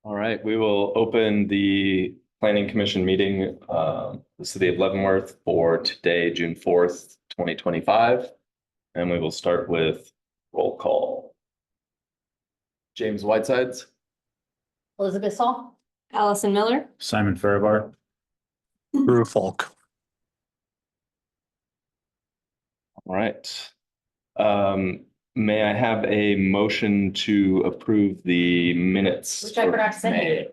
All right, we will open the planning commission meeting, the city of Leavenworth for today, June 4th, 2025. And we will start with roll call. James Whitesides, Elizabeth Saul. Allison Miller. Simon Farivar. Drew Falk. all right. May I have a motion to approve the minutes? Which I for forgot to send May? you.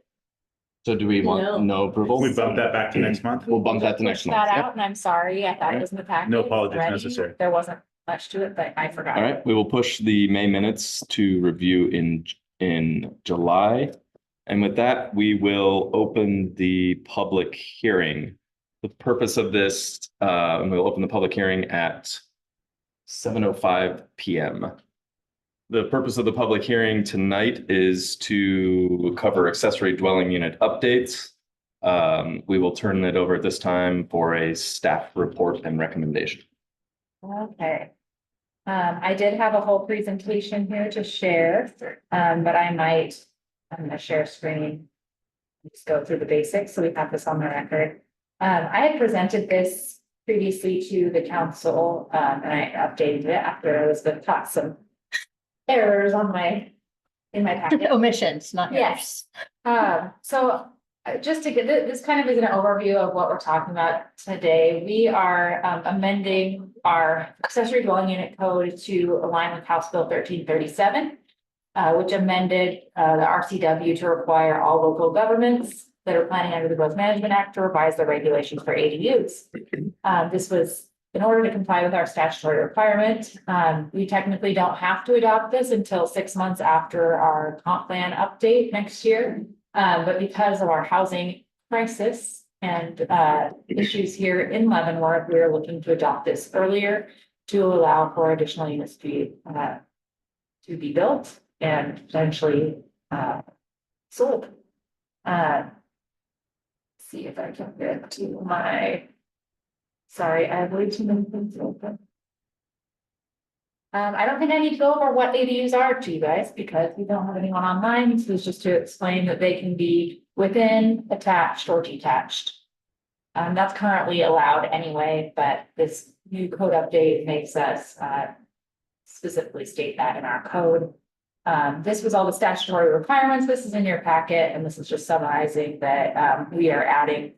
So do we want no approval? We bump that back to next month? We'll bump that to next Pushed month. that Yep. out, and I'm sorry, I thought it was in the packet. No apologies already. necessary. There wasn't much to it, but I forgot. All right, we will push the May minutes to review in July. And with that, we will open the public hearing. The purpose of this, we'll open the public hearing at 7:05 p.m. The purpose of the public hearing tonight is to cover accessory dwelling unit updates. We will turn it over at this time for a staff report and recommendation. Okay. I did have a whole presentation here to share, but I'm gonna share screen. Just go through the basics, so we have this on the record. I had presented this previously to the council, and I updated it after Elizabeth caught some errors in my packet. Omissions, not Yes. So just to get this kind of is an overview of what we're talking about today. We are amending our accessory dwelling unit code to align with House Bill 1337, which amended the RCW to require all local governments that are planning under the Growth Management Act to revise their regulations for ADUs. This was in order to comply with our statutory requirement. We technically don't have to adopt this until 6 months after our comp plan update next year. But because of our housing crisis and issues here in Leavenworth, we are looking to adopt this earlier to allow for additional units to be built and potentially sold. See if I can get to my. Sorry, I have way too many things open. I don't think I need to go over what ADUs are to you guys because we don't have anyone online. So it's just to explain that they can be within, attached, or detached. That's currently allowed anyway, but this new code update makes us specifically state that in our code. This was all the statutory requirements. This is in your packet, and this is just summarizing that we are adding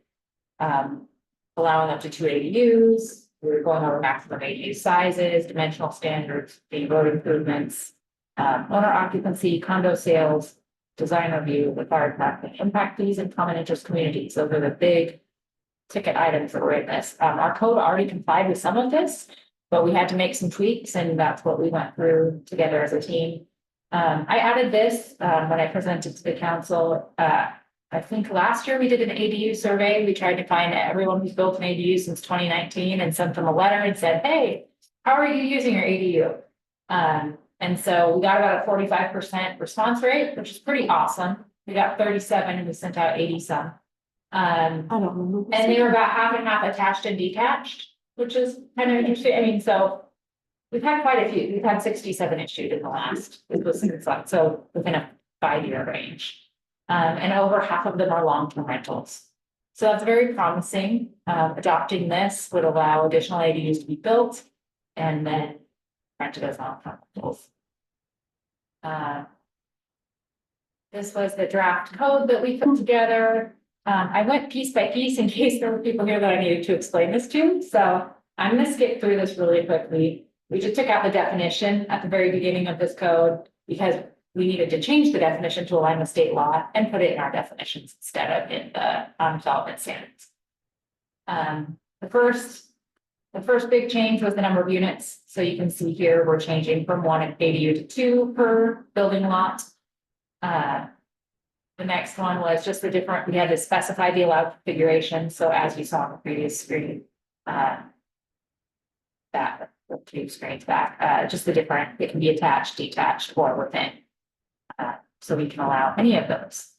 allowing up to 2 ADUs. We're going over maximum ADU sizes, dimensional standards, the road improvements, owner occupancy, condo sales, design review, required parking, impact fees, and common interest communities. Those are the big ticket items that were in this. Our code already complied with some of this, but we had to make some tweaks, and that's what we went through together as a team. I added this when I presented to the council. I think last year we did an ADU survey. We tried to find everyone who's built an ADU since 2019 and sent them a letter and said, hey, how are you using your ADU? And so we got about a 45% response rate, which is pretty awesome. We got 37 and we sent out 80 some. I don't remember. And they were about half and half attached and detached, which is kind of interesting. I mean, so we've had quite a few. We've had 67 issued in the last, so within a 5-year range. And over half of them are long-term rentals. So that's very promising. Adopting this would allow additional ADUs to be built and then rented as long-term rentals. This was the draft code that we put together. I went piece by piece in case there were people here that I needed to explain this to. So I'm going to skip through this really quickly. We just took out the definition at the very beginning of this code because we needed to change the definition to align with state law and put it in our definitions instead of in the development standards. The first big change was the number of units. So you can see here, we're changing from 1 ADU to 2 per building lot. The next one was just the different, we had to specify the allowed configuration. So as you saw on the previous screen, that 2 screens back, just the different, it can be attached, detached, or within. So we can allow any of those.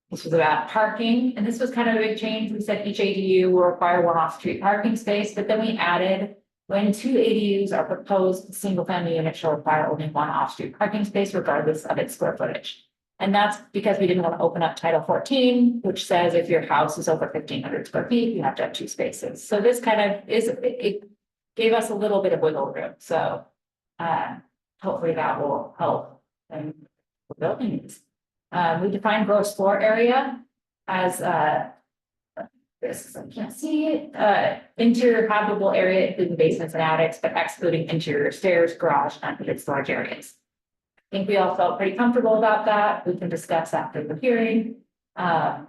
This was about parking, and this was kind of a big change. We said each ADU will require 1 off-street parking space, but then we added when 2 ADUs are proposed, the single family unit shall require only 1 off-street parking space regardless of its square footage. And that's because we didn't want to open up Title 14, which says if your house is over 1,500 square feet, you have to have 2 spaces. So this kind of it gave us a little bit of wiggle room, so hopefully that will help in buildings. We define gross floor area as this, I can't see it, interior habitable area, including basements and attics, but excluding interior stairs, garage, and unfitted storage areas. I think we all felt pretty comfortable about that. We can discuss after the hearing. But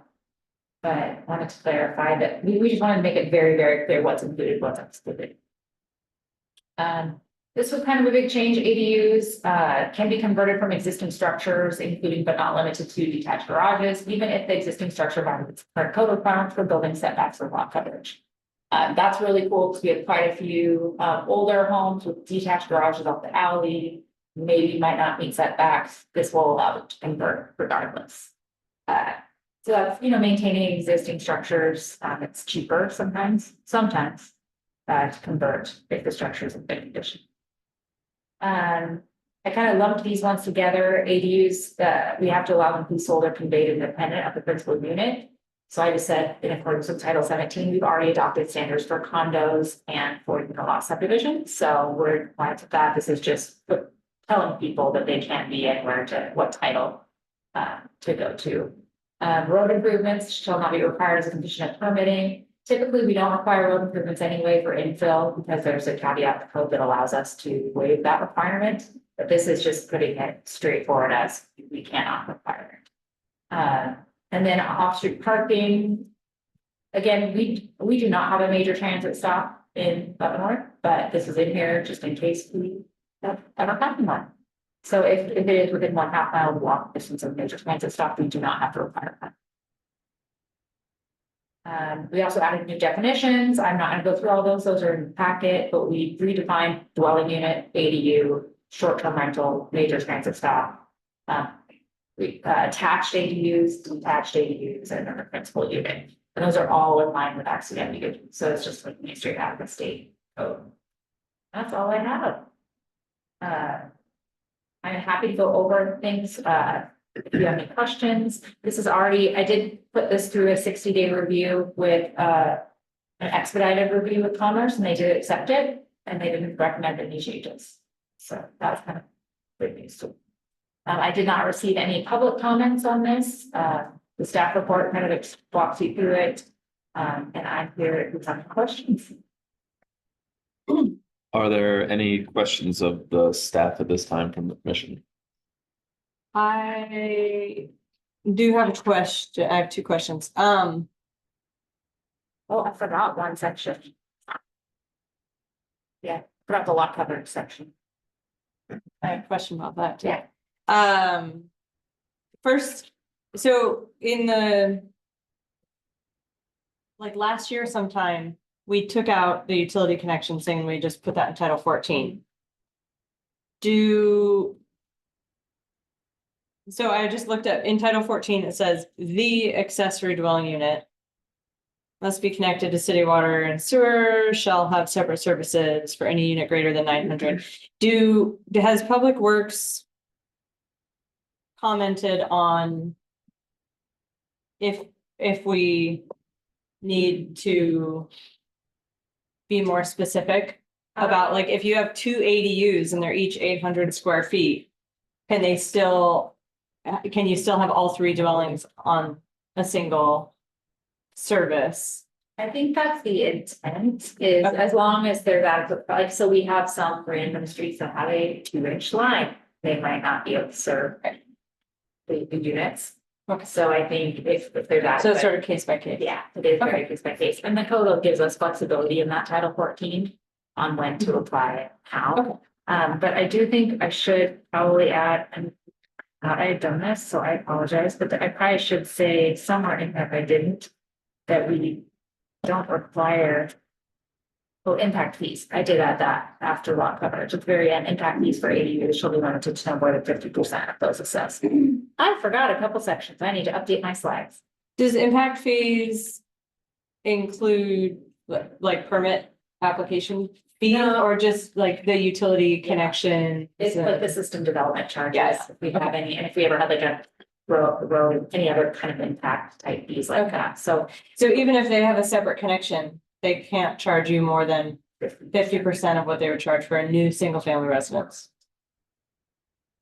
wanted to clarify that we just wanted to make it very, very clear what's included, what's excluded. This was kind of a big change. ADUs can be converted from existing structures, including but not limited to detached garages, even if the existing structure violates current code requirements for building setbacks or lot coverage. That's really cool because we have quite a few older homes with detached garages off the alley, maybe might not meet setbacks. This will allow them to convert regardless. So that's, maintaining existing structures. It's cheaper sometimes to convert if the structure is in good condition. I kind of lumped these ones together. ADUs, we have to allow them to be sold or conveyed independent of the principal unit. So I just said, in accordance with Title 17, we've already adopted standards for condos and for lot subdivision. So we're in compliance with that. This is just telling people that they can't be anywhere to what title to go to. Road improvements shall not be required as a condition of permitting. Typically, we don't require road improvements anyway for infill because there's a caveat to code that allows us to waive that requirement. But this is just putting it straightforward as we cannot require it. And then off-street parking. Again, we do not have a major transit stop in Leavenworth, but this is in here just in case we have ever gotten one. So if it is within 1/2 mile walk distance of a major transit stop, we do not have to require that. We also added new definitions. I'm not going to go through all those are in the packet, but we redefined dwelling unit, ADU, short-term rental, major transit stop. Attached ADUs, detached ADUs, and then the principal unit. And those are all in line with accident. So it's just like straight out of the state code. That's all I have. I'm happy to go over things. If you have any questions, this is already, I did put this through a 60-day review with an expedited review with Commerce, and they did accept it, and they didn't recommend any changes. So that's kind of good news too. I did not receive any public comments on this. The staff report kind of walks you through it, and I'm here if you have questions. Are there any questions of the staff at this time from the commission? I do have a question. I have 2 questions. Oh, I forgot one section. Yeah, forgot the lot coverage section. I have a question about that too. Yeah. First, so in the last year sometime, we took out the utility connection saying we just put that in Title 14. So I just looked up in Title 14, it says the accessory dwelling unit must be connected to city water and sewer, shall have separate services for any unit greater than 900. Has Public Works commented on if we need to be more specific about if you have 2 ADUs and they're each 800 square feet, can you still have all 3 dwellings on a single service? I think that's the intent is as long as they're that, so we have some random streets that have a 2-inch line, they might not be able to serve the units. Okay. So I think if they're that. So it's sort of case by case. Yeah, it is very case by case, and the code gives us flexibility in that Title 14 on when to apply it, how. Okay. But I do think I should probably add, and I had done this, so I apologize, but I probably should say somewhere in there if I didn't, that we don't require impact fees. I did add that after lot coverage. At the very end, impact fees for ADUs shall be limited to no more than 50% of those assessed. I forgot a couple sections. I need to update my slides. Does impact fees include permit application fee No. or just the utility connection? It's like the system development charges, Yeah. if we have any, and if we ever had a road, any other kind of impact type fees like Okay. that, so. So even if they have a separate connection, they can't charge you more than 50% of what they would charge for a new single family residence.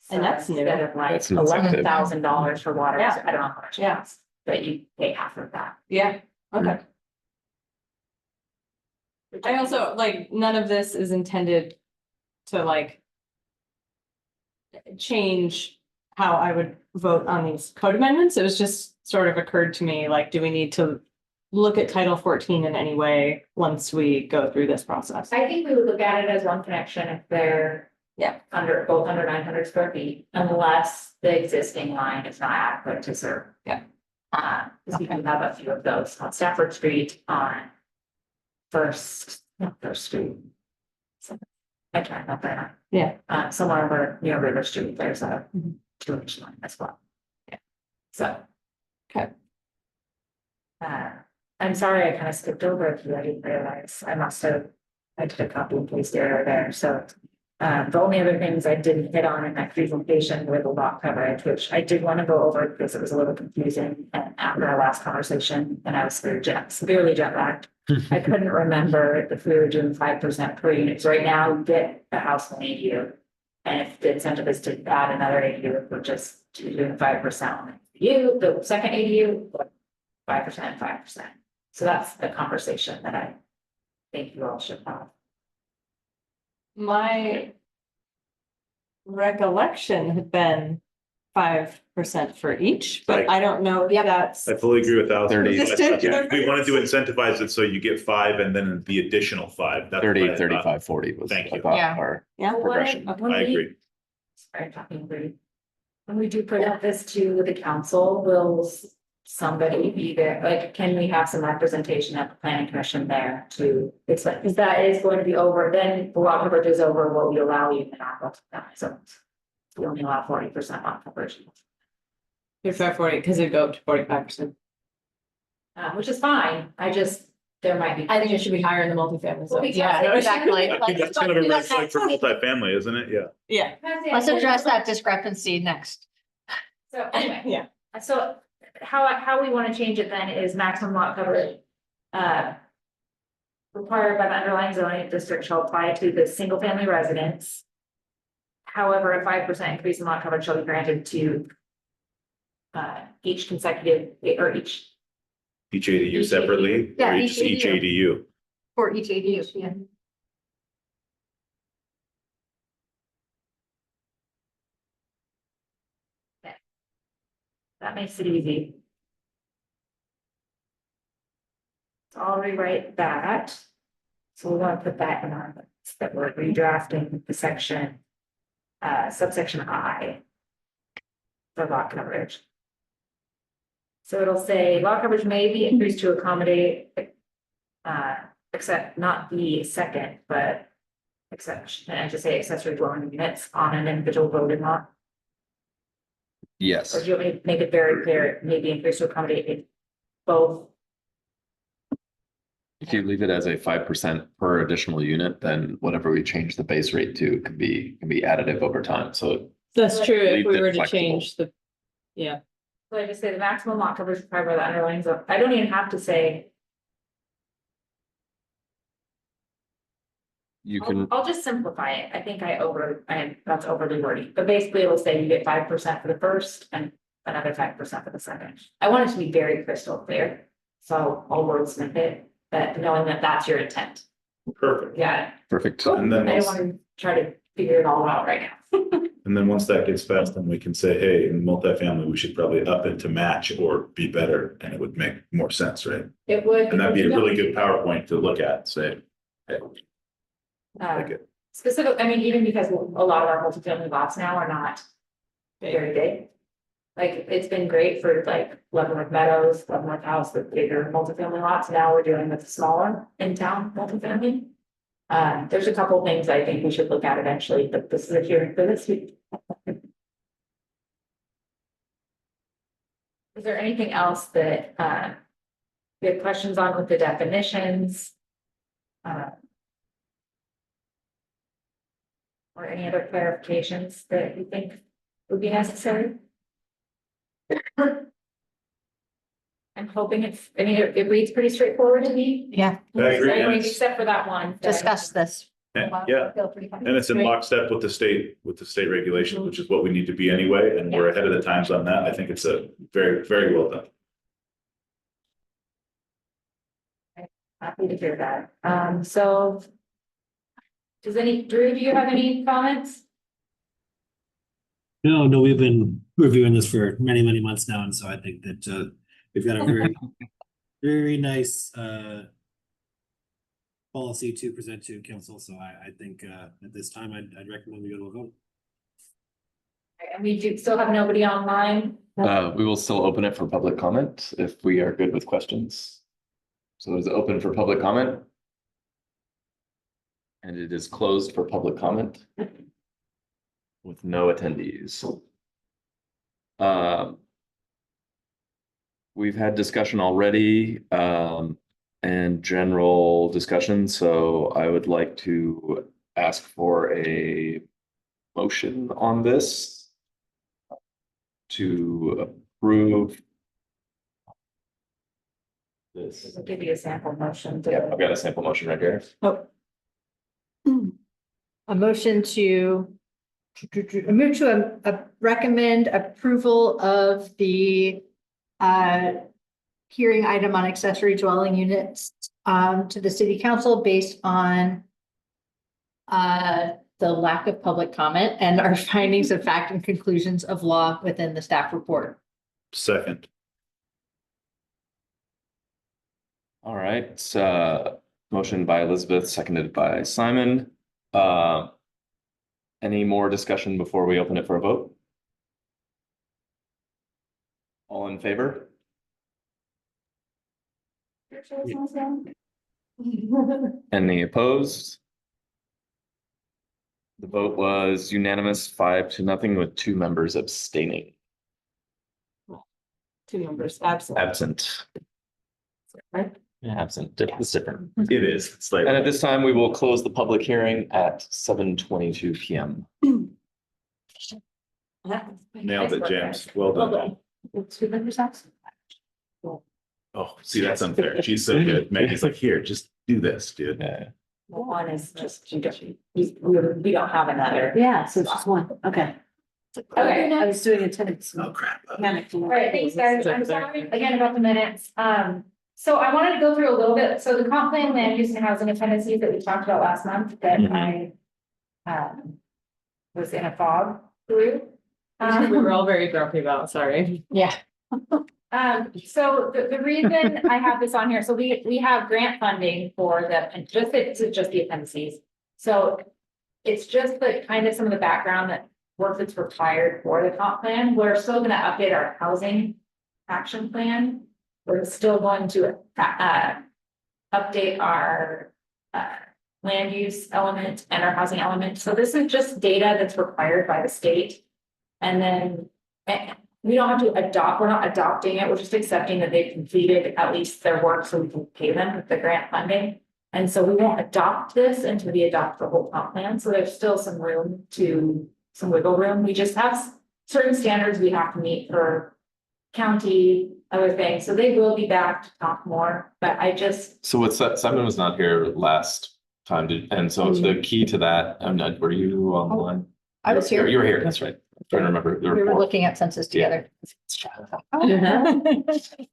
And that's new. Instead of like That's an incentive. $11,000 for water, Yeah. I don't know how much it Yeah. is, but you pay half of that. Yeah, okay. I also, like, none of this is intended to like change how I would vote on these code amendments. It was just sort of occurred to me, like, do we need to look at Title 14 in any way once we go through this process? I think we would look at it as one connection if they're. Yeah. Both under 900 square feet, unless the existing line is not adequate to serve. Yeah. Because we do have a few of those on Stafford Street on. First Street. I tried up there. Yeah. Somewhere over near River Street, there's a Mhm. 2-inch line as well. Yeah. So. Okay. I'm sorry, I kind of skipped over it, I didn't realize, I did a copy and paste error there, so. The only other things I didn't hit on in that presentation were the lot coverage, which I did want to go over because it was a little confusing. And after our last conversation, and I was severely jet lagged. I couldn't remember if we were doing 5% per unit. So right now, you get a house one ADU. And if the incentive is to add another ADU, we're just doing 5% on the ADU, the second ADU, 5%, 5%. So that's the conversation that I think you all should have. My recollection had been 5% for each, but I don't know if that's. I fully agree with that. 30. We wanted to incentivize it so you get 5 and then the additional 5. That's 30, what I thought. 35, 40 was Thank I you. thought Yeah. our Yeah. progression. I agree. Sorry, talking through. When we do present this to the council, will somebody be there, like, can we have some representation at the planning commission there to, it's like, because that is going to be over, then the lot coverage is over, what we allow you in our multi-family zones. We only allow 40% lot coverage, 40, because it'd go up to 45%. which is fine, there might be. I think it should be higher in the multifamily. Well, zone. because- exactly. I think that's kind of a red flag for multifamily, isn't it? Yeah. Yeah, Let's address that discrepancy next. So anyway. yeah. So how we want to change it then is maximum lot coverage. Required by the underlying zoning district shall apply to the single family residence. However, a 5% increase in lot coverage shall be granted to. Each consecutive or each. Each ADU separately, Yeah, or each each ADU. For each ADU, yeah. That makes it easy. So I'll rewrite that. So we want to put that in our, notes, that we're redrafting the section. Subsection I. For lot coverage. So it'll say lot coverage may be increased to accommodate. Except not the second, but. Exception, and just say accessory dwelling units on an individual voting lot. Or Yes, do you want me to make it very clear, it may be increased to accommodate it both? if you leave it as a 5% per additional unit, then whatever we change the base rate to can be additive over time. So That's true. If Leave we it were to flexible. change the, yeah. So I just say the maximum lot coverage required by the underlying zone, I don't even have to say. you can, I'll just simplify it, I think that's overly wordy, but basically it'll say you get 5% for the first and another 5% for the second. I want it to be very crystal clear, so I'll wordsmith it, but knowing that that's your intent. Perfect. Yeah. perfect. Cool. And then I don't once- want to try to figure it all out right now. And then once that gets passed, then we can say, hey, in multifamily, we should probably up it to match or be better, and it would make more sense, right? It would. And that'd be a really good PowerPoint to look at, say, hey, like it. Specific, I mean, even because a lot of our multifamily lots now are not very big. Like, it's been great for like Leavenworth Meadows, Leavenworth House, the bigger multifamily lots, now we're doing with smaller in-town multifamily. There's a couple things I think we should look at eventually, but this is a hearing for this week. Is there anything else that, we have questions on with the definitions? Or any other clarifications that you think would be necessary? I'm hoping I mean, it reads pretty straightforward to me. Yeah, I agree, and it's- Except for that one. discuss this. Yeah, and it's in lockstep with the state regulations, which is what we need to be anyway, and we're ahead of the times on that. I think it's a very, very well done. Happy to hear that. So. Drew, do you have any comments? No, we've been reviewing this for many, many months now, and so I think that we've got a very, very nice policy to present to council. So I think at this time, I'd recommend we go to a vote. And we do still have nobody online. We will still open it for public comment if we are good with questions. So it is open for public comment. And it is closed for public comment. With no attendees. We've had discussion already, and general discussion, so I would like to ask for a motion on this. To approve. This, I'll give you a sample motion. yeah, I've got a sample motion right here. A motion to move to recommend approval of the hearing item on accessory dwelling units to the city council based on the lack of public comment and our findings of fact and conclusions of law within the staff report. Second, All right, motion by Elizabeth, seconded by Simon. Any more discussion before we open it for a vote? All in favor? Any opposed? The vote was unanimous, 5-0 with 2 members abstaining, 2 members absent. absent. Right. Yeah, absent, it's different. it is, it's like. And at this time, we will close the public hearing at 7:22 PM. Nailed it, James. Well done. Two members absent. Oh, see, that's unfair. She's so good. Maggie's like, here, just do this, dude. Yeah. Well, one is just, we don't have another. Yeah, so just one, okay. Okay. I was doing attendance. Oh, crap. All right, thanks, guys. I'm sorry again about the minutes. So I wanted to go through a little bit. So the comp plan, land use and housing appendices that we talked about last month that I was in a fog through. We were all very grumpy about, sorry. Yeah. So the reason I have this on here, so we have grant funding for it's just the appendices. So it's just the kind of some of the background that work that's required for the comp plan. We're still gonna update our housing action plan. We're still going to update our land use element and our housing element. So this is just data that's required by the state. And then we don't have to adopt, we're not adopting it, we're just accepting that they've completed at least their work so we can pay them with the grant funding. And so we won't adopt this until we adopt the whole comp plan. So there's still some wiggle room. We just have certain standards we have to meet for county, other things. So they will be back to talk more, but I just. So what's that? Simon was not here last time, and so the key to that, were you online? I was here. You were here, that's right. I'm trying to remember the We were report. looking at census together.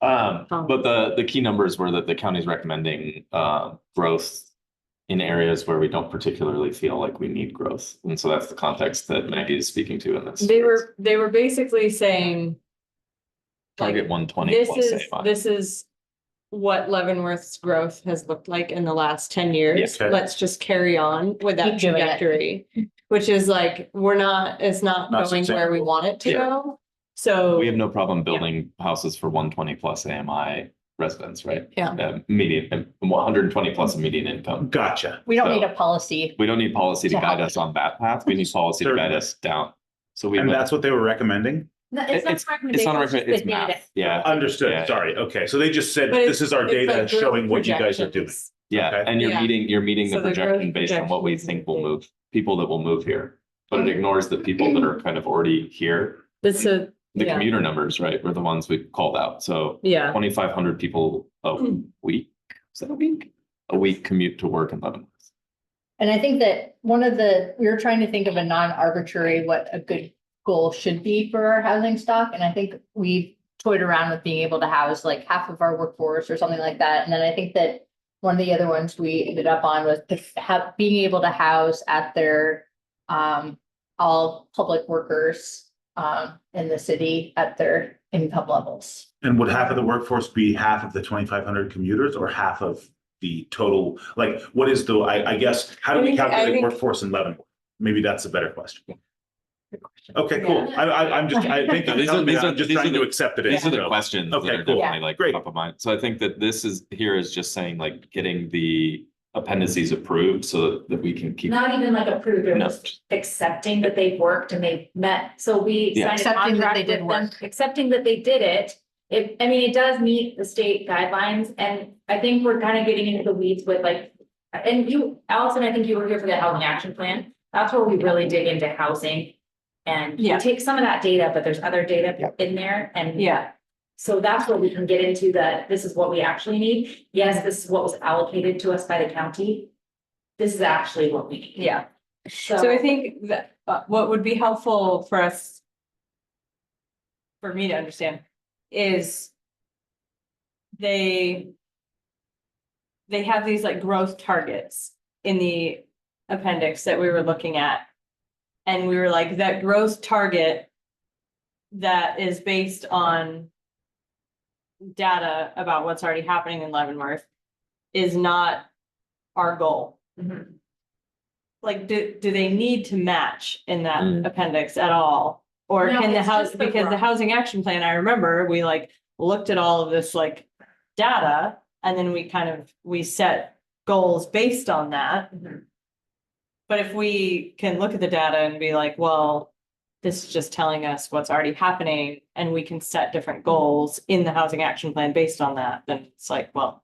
But the key numbers were that the county's recommending growth in areas where we don't particularly feel like we need growth. And so that's the context that Maggie is speaking to in this. They were basically saying. Target 120 This plus is, AMI. this is what Leavenworth's growth has looked like in the last 10 years. Yes. Let's just carry on with that Keep doing it. trajectory. Which is like, it's not Not going where we want it to Yeah. go. So. We have no problem building houses for 120 plus AMI residents, right? Yeah. Median, 120 plus a median income. Gotcha. We don't So- need a policy. We don't need policy to To guide help. us on that path. We need policy to guide Certainly. us down. So we. And that's what they were recommending? No, It's not a recommendation, it's math. Yeah. Understood. Yeah. Sorry. Okay. So they just said, But this is our it's data like real showing what you guys are doing. projections. Yeah, Okay. and you're Yeah. meeting So the the growth projection based on what we projections think will would be- move, people that will move here. But it ignores the people that are kind of already here. So The Yeah. commuter numbers, right, were the ones we called out. So Yeah. 2,500 people a week. Is that a week? A week commute to work in Leavenworth. And I think that we were trying to think of a non-arbitrary, what a good goal should be for our housing stock. And I think we toyed around with being able to house like half of our workforce or something like that. And then I think that one of the other ones we ended up on was to have, being able to house at their, all public workers, in the city at their income levels. And would half of the workforce be half of the 2,500 commuters or half of the total? Like, what is the, I guess, how do we calculate workforce in Leavenworth? Maybe that's a better question. Okay, cool. I'm just, I think I'm just trying to accept it. These are the questions that Okay, are cool. definitely like Great. top of mind. So I think that this is just saying like getting the appendices approved so that we can keep. Not even like approved, or No. just accepting that they've worked and they've met, so we Yeah. signed a Accepting that contract they did with them, work. accepting that they did it. It does meet the state guidelines, and I think we're kind of getting into the weeds with like, and you, Allison, I think you were here for the housing action plan. That's where we really dig into housing. And we Yeah. take some of that data, but there's other data in there, and Yeah. so that's where we can get into this is what we actually need. Yes, this is what was allocated to us by the county. This is actually what we need. Yeah. So I think that what would be helpful for us, for me to understand, is they have these like growth targets in the appendix that we were looking at. And we were like, that growth target that is based on data about what's already happening in Leavenworth is not our goal. Mhm. Like, do they need to match in that Mm. appendix at all? Or No, can the it's house, just the because the growth. housing action plan, I remember we like looked at all of this like data. And then we set goals based on that. Mhm. But if we can look at the data and be like, well, this is just telling us what's already happening and we can set different goals in the housing action plan based on that, then it's like, well,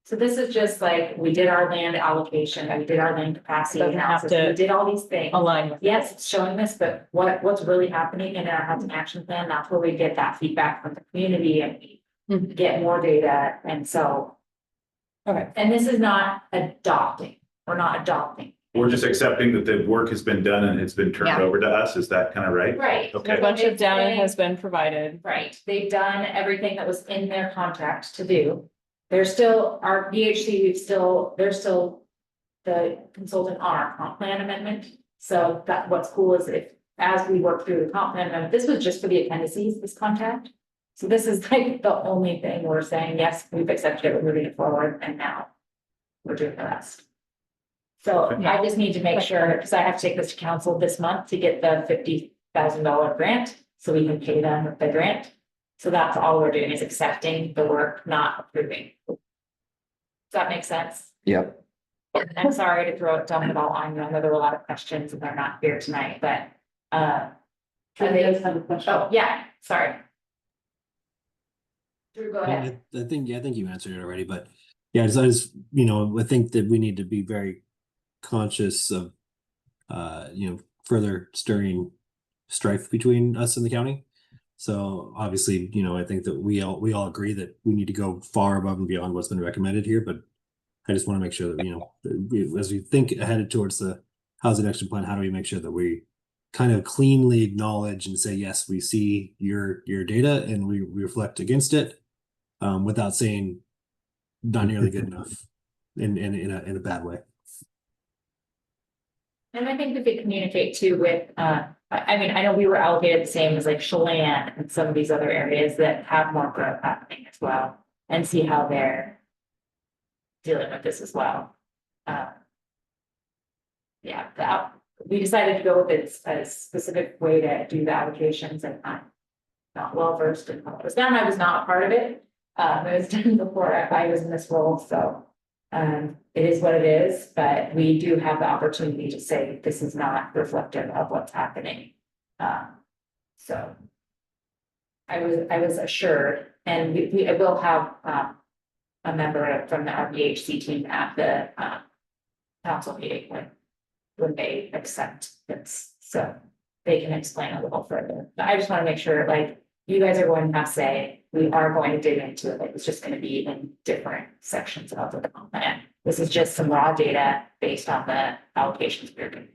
So this is just like, we did our land allocation, and we did our land capacity Doesn't have analysis, to we did all these things. align with. Yes, it's showing this, but what's really happening in our housing action plan, that's where we get that feedback from the community and we Mhm. get more data, and so. Okay. And this is not adopting, we're not adopting. We're just accepting that the work has been done and it's been turned Yeah. over to us. Is that kind of right? Right. Okay. A bunch of It's data been- has been provided. Right, they've done everything that was in their contract to do. They're still, our VHC, they're still the consultant on our comp plan amendment. So that, what's cool is if, as we work through the comp plan amendment, this was just for the appendices, this contract. So this is like the only thing we're saying, yes, we've accepted it, we're moving it forward, and now we're doing the rest. So I just need to make sure, because I have to take this to council this month to get the $50,000 grant, so we can pay them with the grant. So that's all we're doing is accepting the work, not approving. Does that make sense? Yep. I'm sorry to dump it all on you. I know there were a lot of questions and they're not here tonight, but, Julie does have a question. oh, yeah, sorry. Drew, go ahead. I think you answered it already, but yeah, I just, I think that we need to be very conscious of, further stirring strife between us and the county. So obviously, I think that we all agree that we need to go far above and beyond what's been recommended here, but I just want to make sure that, as we think ahead towards the housing action plan, how do we make sure that we kind of cleanly acknowledge and say, yes, we see your data and we reflect against it, without saying not nearly good enough in a bad way. And I think we could communicate too with, I know we were allocated the same as like Chelan and some of these other areas that have more growth happening as well, and see how they're dealing with this as well. Yeah, we decided to go with a specific way to do the allocations, and I'm not well versed in how it was done. I was not a part of it. It was done before I was in this role, so it is what it is, but we do have the opportunity to say this is not reflective of what's happening. So I was assured, and we will have a member from the RBHC team at the council meeting when they accept this. So they can explain a little further. But I just want to make sure, like, you guys are going to have say, we are going to dig into it, like, it's just gonna be in different sections of the plan. This is just some raw data based on the allocations we're doing.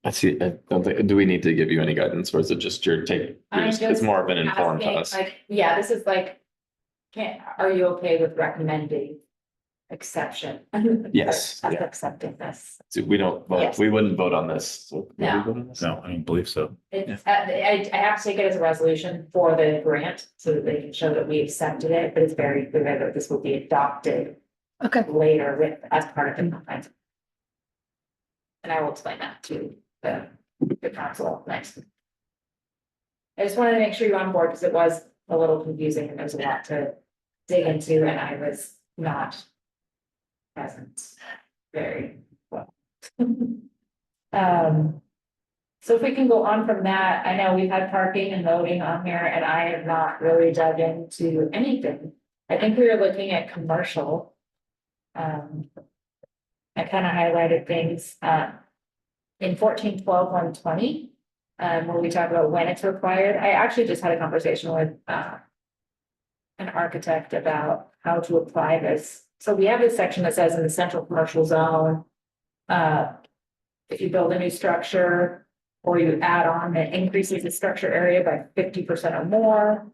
I see, I don't think, do we need to give you any guidance or is it just your take? I'm It's just more of an inform to asking, us. like, yeah, this is like, are you okay with recommending exception? Yes, Us yeah. accepting this. So we don't, vote. Yes. We wouldn't vote on this. So would we No. vote on this? No, I don't believe so. It's, I have to take it as a resolution for the grant, so that they can show that we accepted it, but it's very clear that this will be adopted Okay. later with, as part of the comprehensive. And I will explain that to the council next. I just wanted to make sure you're on board, because it was a little confusing and there's a lot to dig into, and I was not present very well. So if we can go on from that, I know we've had parking and loading on here, and I have not really dug into anything. I think we were looking at commercial. I kind of highlighted things, in 14-12-120, where we talk about when it's required. I actually just had a conversation with, an architect about how to apply this. So we have this section that says in the central commercial zone, if you build a new structure or you add on that increases the structure area by 50% or more,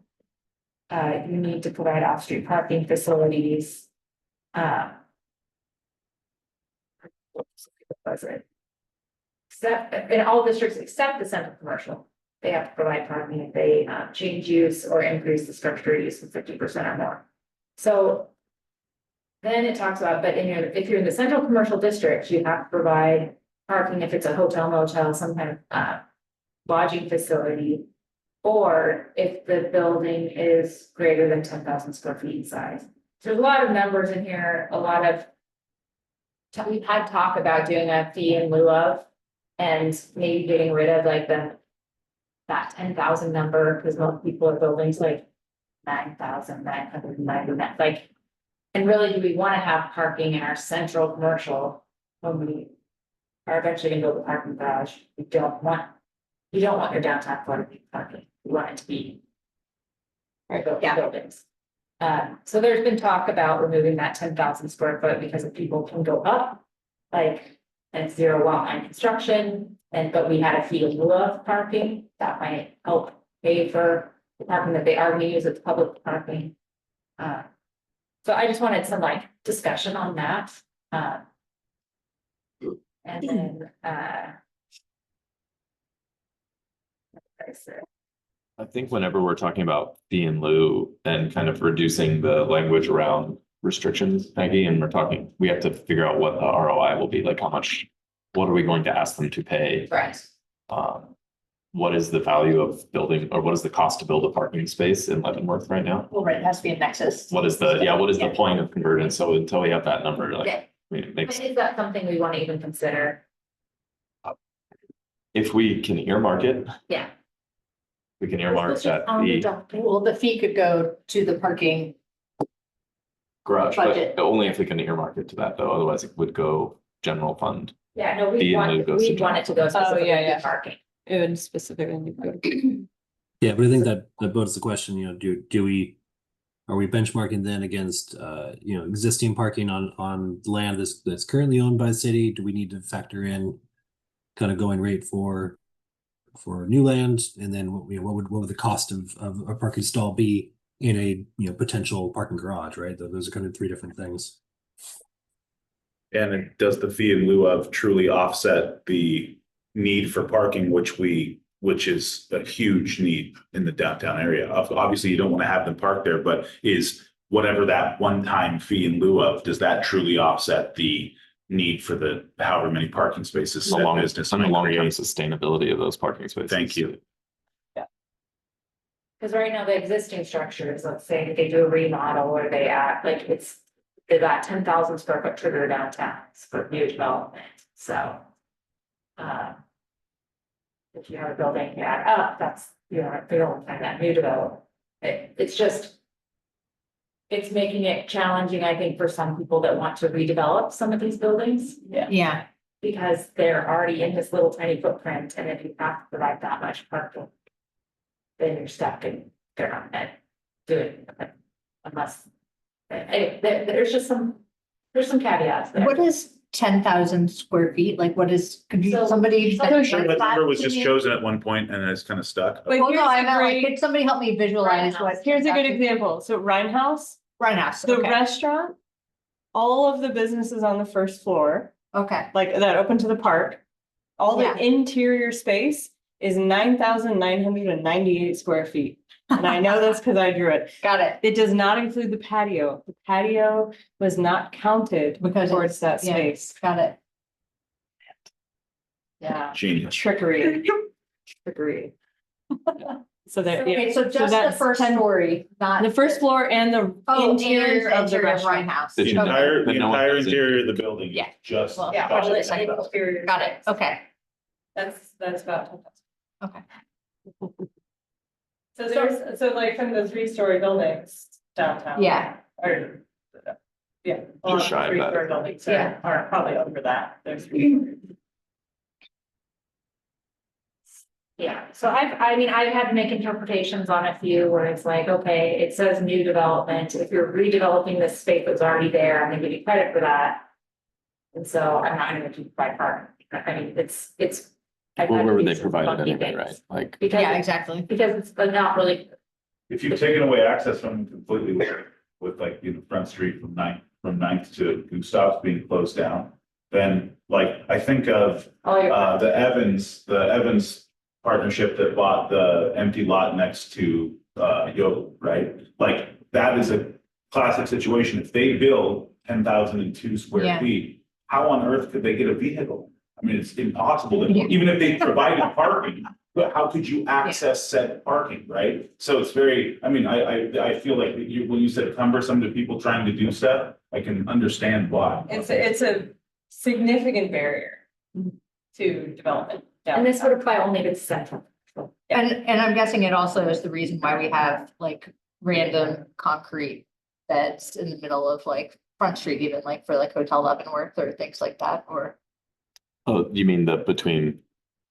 you need to provide off-street parking facilities. Was it? Except in all districts except the central commercial, they have to provide parking if they change use or increase the structure use of 50% or more. So then it talks about, but if you're in the central commercial district, you have to provide parking if it's a hotel, motel, some kind of lodging facility, or if the building is greater than 10,000 square feet in size. So there's a lot of numbers in here, a lot of. We've had talk about doing a fee in lieu of, and maybe getting rid of like that 10,000 number, because most people are buildings like 9,999, like. And really, do we want to have parking in our central commercial when we are eventually gonna build a parking garage? You don't want your downtown Florida parking. You want it to be. Right, buildings. So there's been talk about removing that 10,000 square foot because if people can go up, like, and it's zero lot line construction, but we had a fee in lieu of parking, that might help pay for the parking that they already use as public parking. So I just wanted some like discussion on that. And then, I think whenever we're talking about fee in lieu and kind of reducing the language around restrictions, Maggie, and we have to figure out what the ROI will be, like how much, what are we going to ask them to pay? right, What is the value of building, or what is the cost to build a parking space in Leavenworth right now? Well, right, it has to be a nexus. What is the point of conversion? So until we have that number, like, Yeah. I mean, it but makes, is that something we want to even consider? if we can earmark it. Yeah. We can earmark Let's just that on the fee. document. Well, the fee could go to the parking. Garage, budget. but only if we can earmark it to that though, otherwise it would go general fund. Yeah, no, Fee in lieu goes to we want it to go specifically yeah. to parking. It would specifically go. Yeah, but I think that poses the question, do we, are we benchmarking then against, existing parking on land that's currently owned by the city? Do we need to factor in kind of going rate for new land? And then what would the cost of a parking stall be in a, potential parking garage, right? Those are kind of three different things. And does the fee in lieu of truly offset the need for parking, which is a huge need in the downtown area? Obviously, you don't want to have them park there, but is whatever that one-time fee in lieu of, does that truly offset the need for the however many parking spaces The said business long-term might create? sustainability of those parking spaces. Thank you. Because right now, the existing structures, let's say if they do a remodel or they add, like it's that 10,000 square foot trigger downtown for new development, so. If you have a building you add up, that's, they don't find that new development. It's just. It's making it challenging, I think, for some people that want to redevelop some of these buildings. Yeah. Because they're already in this little tiny footprint, and if you have to provide that much parking. Then you're stuck and they're not meant doing it unless. There's just there's some caveats there. What is 10,000 square feet? Like, what is, could you, So- somebody? so I'm sure that That number was to just me- chosen at one point and it's kind of stuck. But Well, here's no, I a meant like, great, could somebody help me visualize what? here's a good 10,000 example. So Rhine House, Right now, the okay, restaurant, all of the businesses on the first floor, okay, like that open to the park. All Yeah. the interior space is 9,998 square feet. And I know that's because I drew it. got it. It does not include the patio. The patio was not counted Because towards that yeah. space. Got it. Yeah, Genius. trickery. Trickery. So there, Okay, yeah. so just the that's first 10 story, not. The first floor and the Oh, interior of the Ryan restaurant. House. Did The you- Okay. entire, But the no one entire goes in. interior of the building is Yeah. just. Well, Yeah, got all it. the exterior Got it, space. okay, That's about 10,000. okay. So there's, so like some of the three-story buildings downtown. Yeah. Or, yeah. a lot Just of shy of that. Three-story buildings Yeah. are probably over that. There's. Yeah, so I've had to make interpretations on a few where it's like, okay, it says new development, if you're redeveloping this space that's already there, I'm gonna give you credit for that. And so I'm not gonna do by part, I mean, it's. I've Well, had where to would do they some provide it funky anyway, things. right? Like, Yeah, Because, exactly. because it's not really, If you've taken away access from completely with like, Front Street from Ninth to Gustav's being closed down, then like, I think of all your. the Evans partnership that bought the empty lot next to Yo, right? Like, that is a classic situation. If they build 10,002 square Yeah. feet, how on earth could they get a vehicle? I mean, it's impossible to, Yeah. even if they provided parking, but how could you access said parking, right? So it's very, I mean, I feel like when you said cumbersome to people trying to do stuff, I can understand why. It's a significant barrier to development. And this downtown. would apply only to central. And I'm guessing it also is the reason why we have like random concrete beds in the middle of like Front Street, even like for like Hotel Leavenworth or things like that, or oh, you mean the between,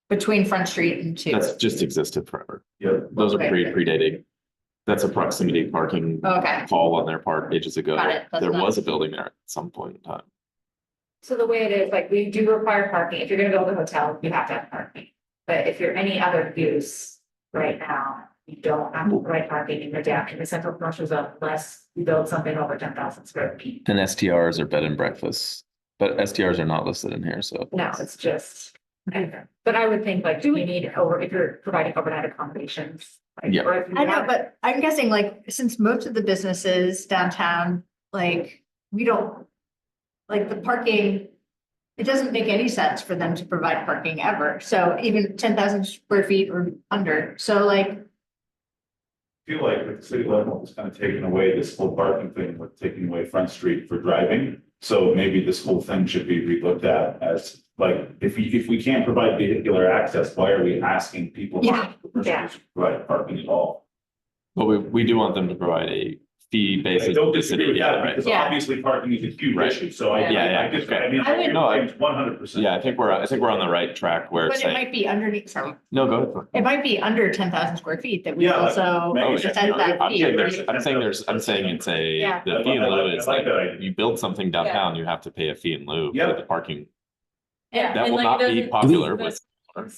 between Front Street and two. that's just existed forever. Yeah. Those are Okay. predating. That's a proximity parking Okay, call on their part ages ago. Got it. That's There not- was a building there at some point in time. So the way it is, like, we do require parking, if you're gonna build a hotel, you have to have parking. But if you're any other use right now, you don't have to provide parking in the central commercial zone unless you build something over 10,000 square feet. And STRs are bed and breakfasts, but STRs are not listed in here, so. No, it's just. But I would think like, do we need if you're providing overnight accommodations? Like, Yeah. or if you I know, have- but I'm guessing like, since most of the businesses downtown, like, we don't. Like the parking, it doesn't make any sense for them to provide parking ever, so even 10,000 square feet or under, so like. Feel like at the city level, it's kind of taken away this whole parking thing with taking away Front Street for driving. So maybe this whole thing should be relooked at as like, if we can't provide vehicular access, why are we asking people? Yeah. Yeah. To provide parking at all? But we do want them to provide a fee I basis. don't disagree with yeah, that right. because Yeah. obviously parking is a huge Right. issue. So I Yeah, just, okay. I mean, I would- No, I- 100%. Yeah, I think we're on the right track where it's But it saying, might be underneath, sorry, no, go ahead. it might be under 10,000 square feet that we Yeah, like, also. Meg- Oh, Maybe yeah. set that I'm fee. saying I'm saying it's a, Yeah. the fee in lieu is I like like, that idea. you build something downtown, you have to pay a fee in lieu Yeah. for the parking. Yeah. That and will like, not it be doesn't- popular the- with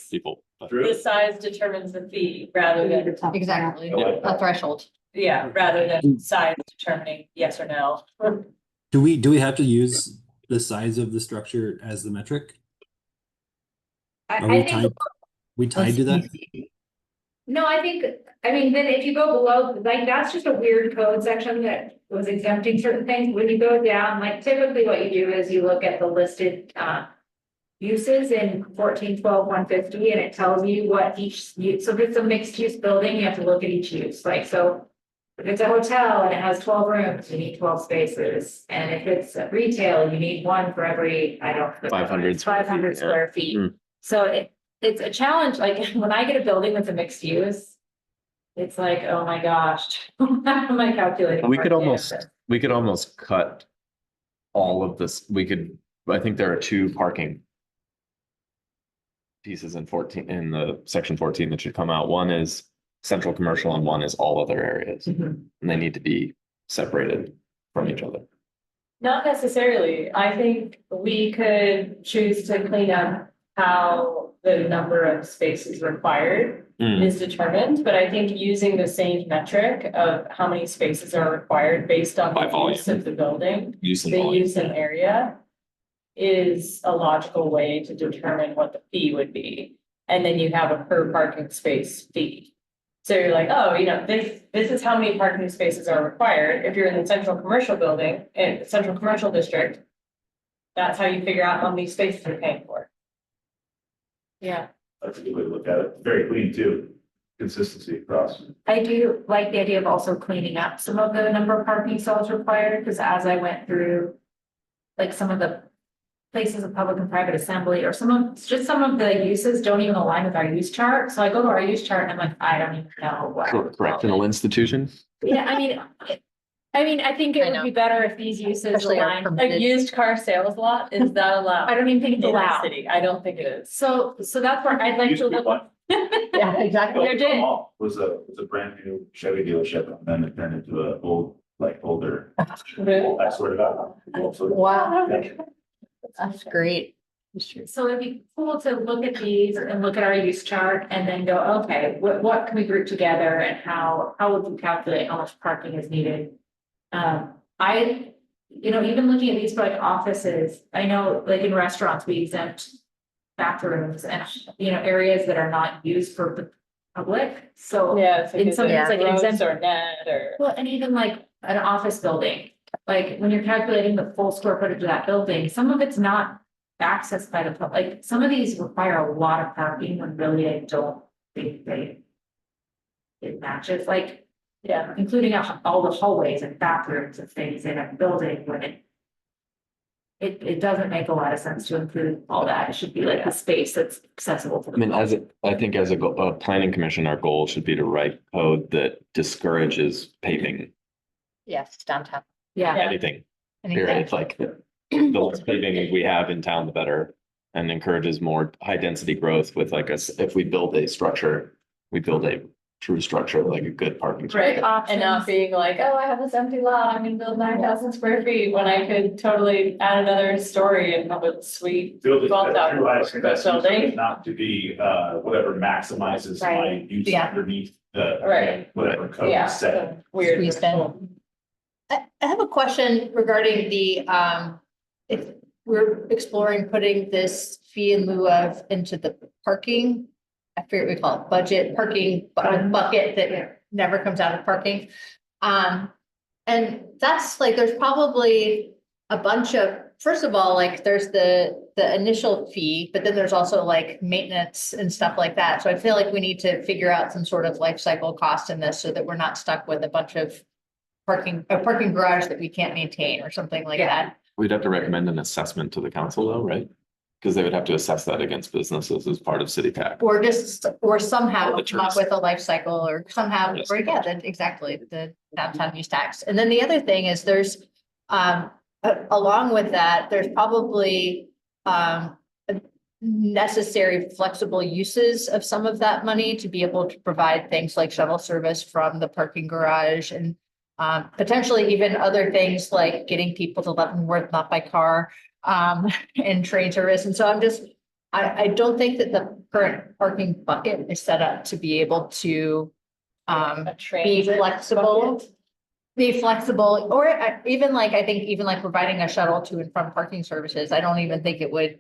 people. but- True. The size determines the fee rather than, Exactly, I like a that. threshold. yeah, rather than size determining yes or no. Do we have to use the size of the structure as the metric? Are I we think, tied? We tied to that? no, I mean, then if you go below, like, that's just a weird code section that was exempting certain things. When you go down, like typically what you do is you look at the listed, uses in 1412-150, and it tells you what each use, so if it's a mixed use building, you have to look at each use, like, so. If it's a hotel and it has 12 rooms, you need 12 spaces, and if it's a retail, you need one for every, I don't. 500 500 yeah. square feet. Mm. So it's a challenge, like, when I get a building with a mixed use. It's like, oh my gosh, how am I calculating? We could parking? almost cut all of this. I think there are two parking pieces in 14, in the section 14 that should come out. One is central commercial and one is all other areas. And they need to be separated from each other. Not necessarily. I think we could choose to clean up how the number of spaces required Mm, is determined, but I think using the same metric of how many spaces are required based on By the volume. use of the building, use and the volume. use and area is a logical way to determine what the fee would be. And then you have a per parking space fee. So you're like, oh, this is how many parking spaces are required. If you're in the central commercial building, in the central commercial district, that's how you figure out how many spaces you're paying for. Yeah. That's a good way to look at it. Very clean too. Consistency across. I do like the idea of also cleaning up some of the number of parking stalls required, because as I went through. Like some of the places of public and private assembly, or some of the uses don't even align with our use chart, so I go to our use chart and I'm like, I don't even know what. Correctional institution? Yeah, I mean, I think it would be better if these uses Especially our align, permitted- Like used car sales lot, is that allowed? I don't even think In it's the allowed. city, I don't think it is. So that's where I'd like Used to to be look. one. Yeah, exactly. They're doing- Was a brand new Chevy dealership and then it turned into a older. Really? I swear to God. Wow, Yeah. that's great. So it'd be cool to look at these and look at our use chart and then go, okay, what can we group together and how would we calculate how much parking is needed? Even looking at these for like offices, I know like in restaurants, we exempt bathrooms and, areas that are not used for the public, so. Yeah, it's In some like ways, like roads exempt- or net or. Well, and even like an office building, like when you're calculating the full square footage of that building, some of it's not accessed by the public. Like some of these require a lot of parking when really I don't think it matches, like, Yeah. including all the hallways and bathrooms and things in a building when it doesn't make a lot of sense to include all that. It should be like a space that's accessible to the. I mean, public. I think as a planning commission, our goal should be to write code that discourages paving, Yes, downtown. Yeah, anything, Anything. period. It's like the less paving we have in town, the better. And encourages more high density growth with like if we build a structure, we build a true structure, like a good parking structure. Right, and not being like, oh, I have this empty lot, I'm gonna build 9,000 square feet, when I could totally add another story and have a sweet. Build it, 12,000 that's square that's building. not to be, whatever maximizes my Right. use Yeah. underneath the. Right. Whatever code Yeah, is set. so weird. Squeezed in. I have a question regarding the, if we're exploring putting this fee in lieu of into the parking. I forget what we call it, budget parking bucket that never comes out of parking. And that's like, there's probably a bunch of, first of all, like there's the initial fee, but then there's also like maintenance and stuff like that. So I feel like we need to figure out some sort of life cycle cost in this so that we're not stuck with a bunch of a parking garage that we can't maintain or something like that. We'd have to recommend an assessment to the council though, right? Because they would have to assess that against businesses as part of city tax. Or somehow Or the come up tourist. with a life cycle or somehow, Yes. or yeah, exactly, the downtown use tax. And then the other thing is there's, along with that, there's probably, necessary flexible uses of some of that money to be able to provide things like shuttle service from the parking garage and potentially even other things like getting people to Leavenworth, not by car, and train service. And so I don't think that the current parking bucket is set up to be able to A be transit flexible. bucket. Be flexible, or even like, I think even like providing a shuttle to and from parking services, I don't even think it would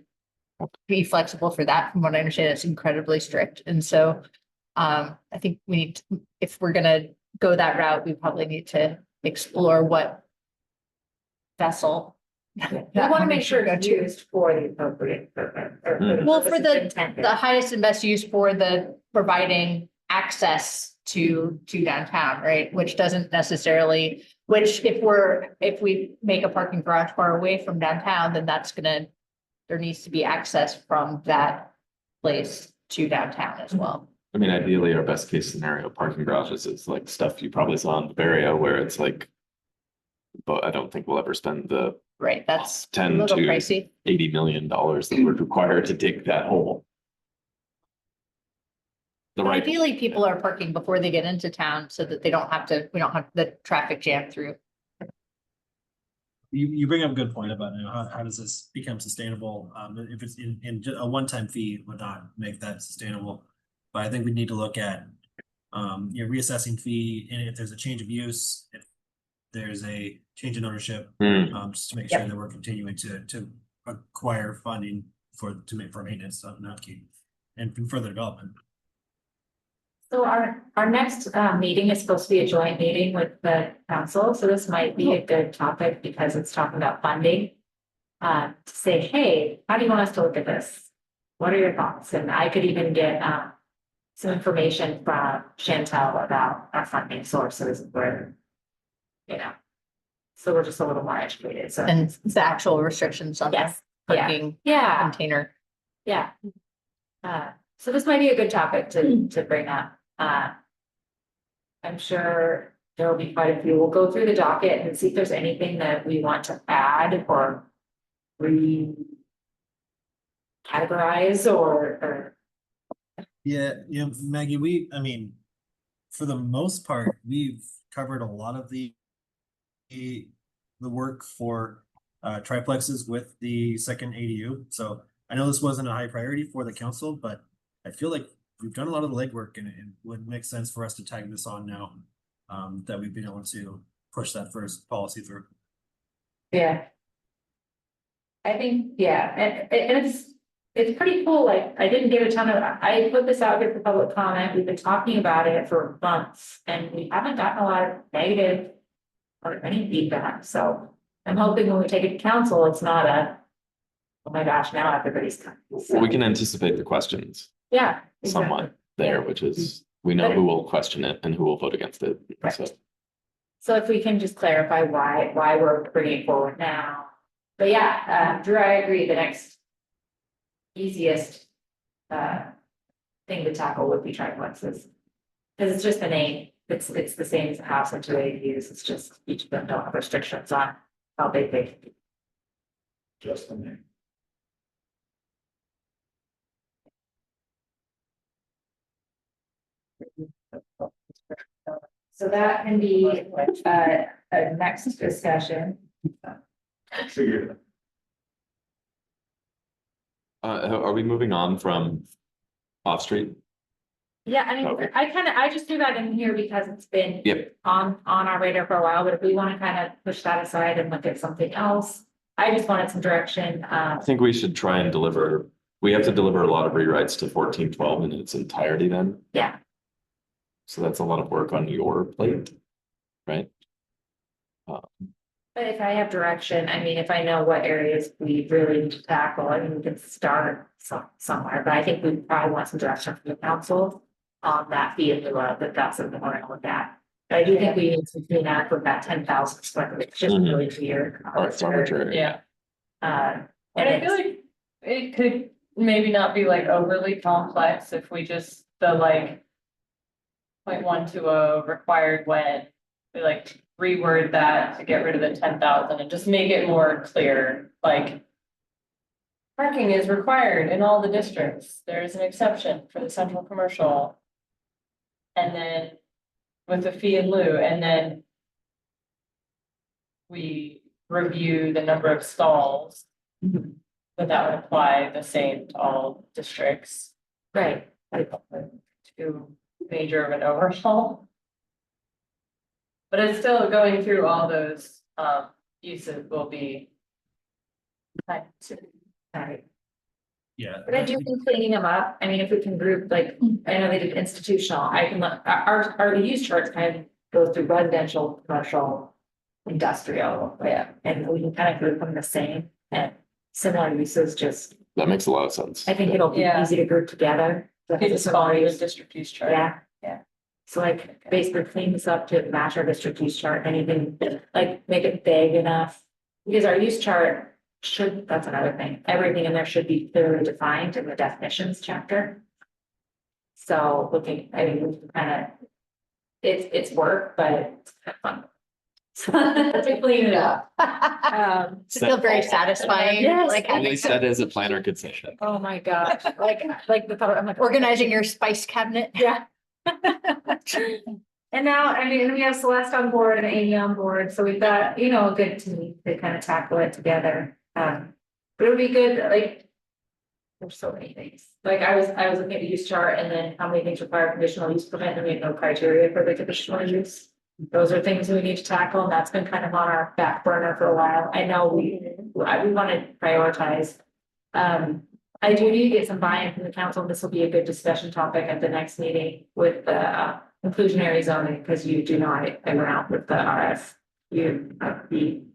be flexible for that. From what I understand, it's incredibly strict. And so I think we need, if we're gonna go that route, we probably need to explore what vessel. we want to make sure it's used for the appropriate purpose. Well, for the highest and best use for the providing access to downtown, right? Which doesn't necessarily, which if we make a parking garage far away from downtown, then there needs to be access from that place to downtown as well. I mean, ideally, our best case scenario, parking garages is like stuff you probably saw in the Bay Area where it's like. But I don't think we'll ever spend the Right, that's a 10 little to pricey. $80 million that would require to dig that hole. the right. Ideally, people are parking before they get into town so that they don't have to, we don't have the traffic jam through. You bring up a good point about, how does this become sustainable? If it's a one-time fee would not make that sustainable. But I think we need to look at, reassessing fee, and if there's a change of use, if there's a change in ownership, just to make sure that we're continuing to acquire funding for maintenance, not keep, and further development. So our next meeting is supposed to be a joint meeting with the council, so this might be a good topic because it's talking about funding. To say, hey, how do you want us to look at this? What are your thoughts? And I could even get some information from Chantel about our funding sources where, so we're just a little more educated, so. And the actual restrictions on the Yes, yeah, parking yeah, container. yeah. So this might be a good topic to bring up. I'm sure there will be quite a few. We'll go through the docket and see if there's anything that we want to add or categorize or. Yeah, Maggie, for the most part, we've covered a lot of the work for triplexes with the second ADU. So I know this wasn't a high priority for the council, but I feel like we've done a lot of the legwork, and it would make sense for us to tag this on now, that we've been able to push that first policy through. Yeah. I think, yeah, and it's pretty cool. Like, I didn't get a ton of, I put this out here for public comment. We've been talking about it for months and we haven't gotten a lot of negative or any feedback. So I'm hoping when we take it to council, it's not oh my gosh, now everybody's coming. So, We can anticipate the questions yeah. exactly. somewhat there, which is, we know who will question it and who will vote against it. Right. So So if we can just clarify why we're bringing it forward now. But yeah, Drew, I agree, the next easiest thing to tackle would be triplexes. Because it's just the name, it's the same as a house and two ADUs, it's just each of them don't have restrictions on how big they can be. Just the name. So that can be a next discussion. Figured. are we moving on from off-street? Yeah, I mean, Okay. I just threw that in here because it's been Yep. on our radar for a while, but if we want to kind of push that aside and look at something else. I just wanted some direction, I think we should try and deliver, we have to deliver a lot of rewrites to 1412 in its entirety then. yeah, So that's a lot of work on your plate, right? but if I have direction, I mean, if I know what areas we really need to tackle, I mean, we can start somewhere, but I think we probably want some direction from the council on that fee in the road, that's something we're gonna look at. But I do think we need to clean up with that 10,000 square, it's just Mhm. really weird. It's arbitrary. Yeah, And and I feel like it could maybe not be like overly complex if we just, the like. 0.1 to a required when, we like reword that to get rid of the 10,000 and just make it more clear, like. Parking is required in all the districts, there is an exception for the central commercial. And then with the fee in lieu, and then. We review the number of stalls. But that would apply the same to all districts. right, Too major of an overhaul. But it's still going through all those uses will be. right. Yeah. But I do think cleaning them up, I mean, if we can group, like, I know they did institutional, I can look, our use charts kind of go through residential, commercial. Industrial, yeah, and we can kind of group them the same and similar uses, just, That makes a lot of sense. I think it'll be Yeah. easy to group together. You just follow your district use chart. Yeah. Yeah. So like basically clean this up to match our district use chart, anything, like make it vague enough. Because our use chart should, that's another thing, everything in there should be clearly defined in the definitions chapter. So looking, I mean, we can kind of, it's work, but it's kind of fun. To clean it up. It's still very satisfying, Yes. like Only having, said as a planner could say that. Oh my gosh, like the thought, I'm like. organizing your spice cabinet. Yeah. And now, I mean, we have Celeste on board and Amy on board, so we've got, you know, a good team to kind of tackle it together. But it would be good, like. There's so many things, like I was looking at the use chart and then how many things require conditional use permit, and we have no criteria for the conditional use. Those are things we need to tackle, and that's been kind of on our back burner for a while. I know we want to prioritize. I do need to get some buy-in from the council, and this will be a good discussion topic at the next meeting with the inclusionary zoning, because you do not around with the RFP.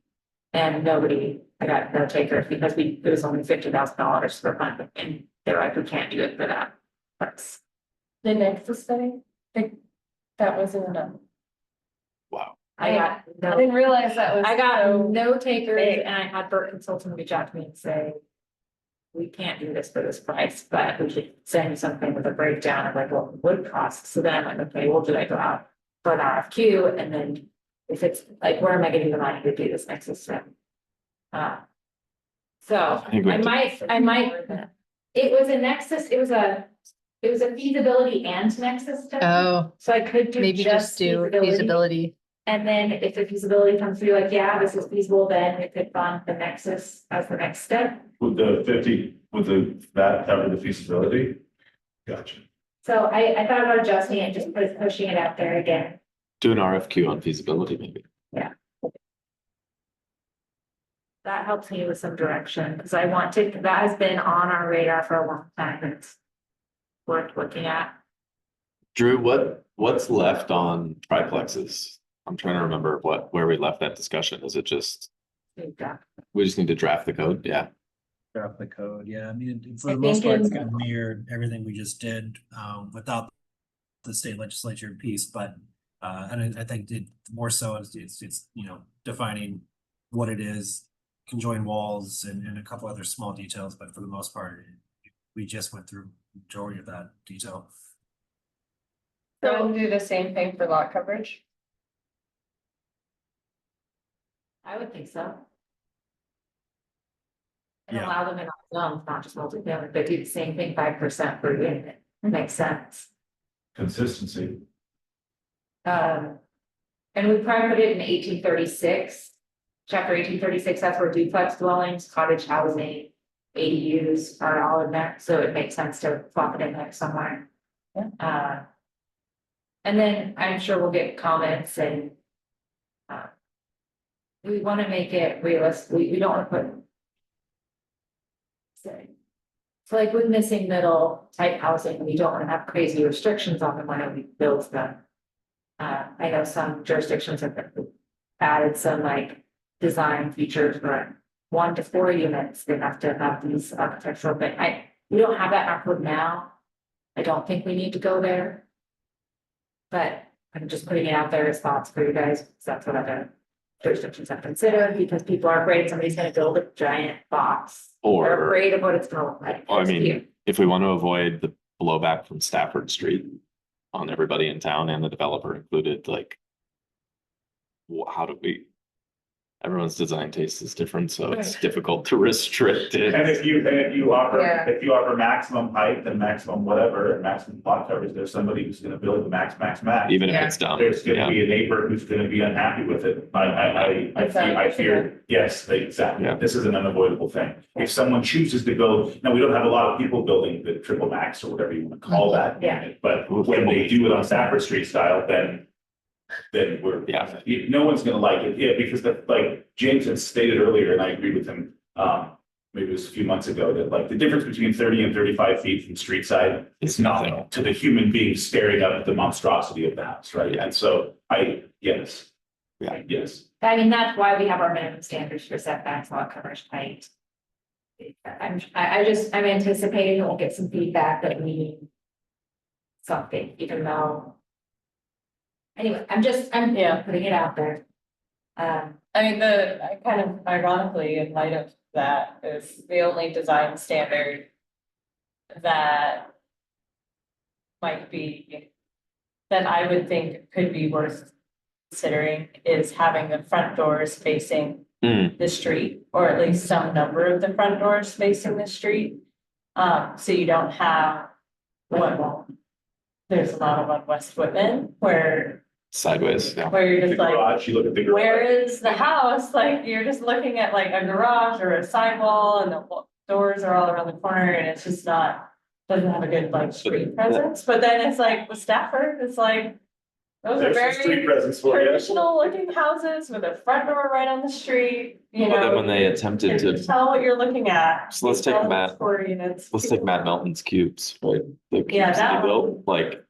And nobody, I got no takers because it was only $50,000 for fund, and they're like, we can't do it for that. That's The Nexus study, that was in the. Wow. I got I no, didn't realize that was. I got so no takers, big. and I had Burt Consultant reach out to me and say. We can't do this for this price, but we should send you something with a breakdown of like what it would cost. So then I'm like, okay, well, do I go out for an RFQ? And then if it's like, where am I getting the money to do this next system? So think we I have to- might, it was a Nexus, it was a feasibility and Nexus study. Oh, So I could do maybe just do feasibility. And then if the feasibility comes through, like, yeah, this is feasible, then we could fund the Nexus as the next step. Would that cover the feasibility? Gotcha. So I thought about adjusting it, just pushing it out there again. Do an RFQ on feasibility, maybe. That helps me with some direction, because that has been on our radar for a long time, and it's worth looking at. Drew, what's left on triplexes? I'm trying to remember where we left that discussion. Is it just, Yeah. we just need to draft the code? Yeah. Draft the code, yeah, I mean, for I the most think part, it's in- gonna mirror everything we just did, without the state legislature piece, but, and I think more so it's, you know, defining what it is, conjoined walls and a couple other small details, but for the most part, we just went through majority of that detail. So we'll do the same thing for lot coverage. I would think so. And Yeah. allow them in all zones, not just multifamily, but do the same thing, 5% per unit, makes sense. Consistency. And we probably put it in 1836. Chapter 1836, that's where duplex dwellings, cottage housing, ADUs are all in there, so it makes sense to plop it in there somewhere. And then I'm sure we'll get comments and. We want to make it realistic, we don't want to put. Say. So like with missing middle type housing, we don't want to have crazy restrictions on them when we build them. I know some jurisdictions have added some like design features for 1 to 4 units, they have to have these architectural, but we don't have that in our code now. I don't think we need to go there. But I'm just putting it out there as thoughts for you guys, because that's what other jurisdictions have considered, because people are afraid somebody's gonna build a giant box. They're Or, afraid of what it's gonna look like. I It's mean, cute. if we want to avoid the blowback from Stafford Street on everybody in town and the developer included, like. How do we? Everyone's design taste is different, so it's difficult to restrict And it. if you offer, Yeah. if you offer maximum height and maximum whatever, and maximum plot coverage, there's somebody who's gonna build the max. Even if it's dumb, There's gonna yeah, be a neighbor who's gonna be unhappy with it. I fear, yes, exactly. Yeah. This is an unavoidable thing. If someone chooses to go, now, we don't have a lot of people building the triple max or whatever you wanna call that Yeah. unit, but when they do it on Stafford Street style, then we're. yeah. No one's gonna like it, yeah, because like James had stated earlier, and I agree with him, maybe it was a few months ago, that like the difference between 30 and 35 feet from street side is nothing to the human being staring up at the monstrosity of the house, right? And so yes. Yeah. Yes. I mean, that's why we have our minimum standards for setbacks, lot coverage height. I'm anticipating that we'll get some feedback that we need something, even though. Anyway, I'm Yeah. putting it out there. I mean, I kind of ironically, in light of that, is the only design standard that might be, that I would think could be worth considering is having the front doors facing Hmm, the street, or at least some number of the front doors facing the street. So you don't have what, there's a lot of on West Whitman where sideways, yeah. you're The just like, garage, you look at the garage. where is the house? Like, you're just looking at like a garage or a sidewall and the doors are all around the corner and it's just not, doesn't have a good like street presence. But then it's like with Stafford, it's like, those are There's some street very presence for you. traditional looking houses with a front door right on the street, you But then know. when they attempted You can to, tell what you're looking at. So let's You take tell Matt- it's 4 units. let's take Matt Melton's cubes, right? The Yeah, cubes that he that built, like,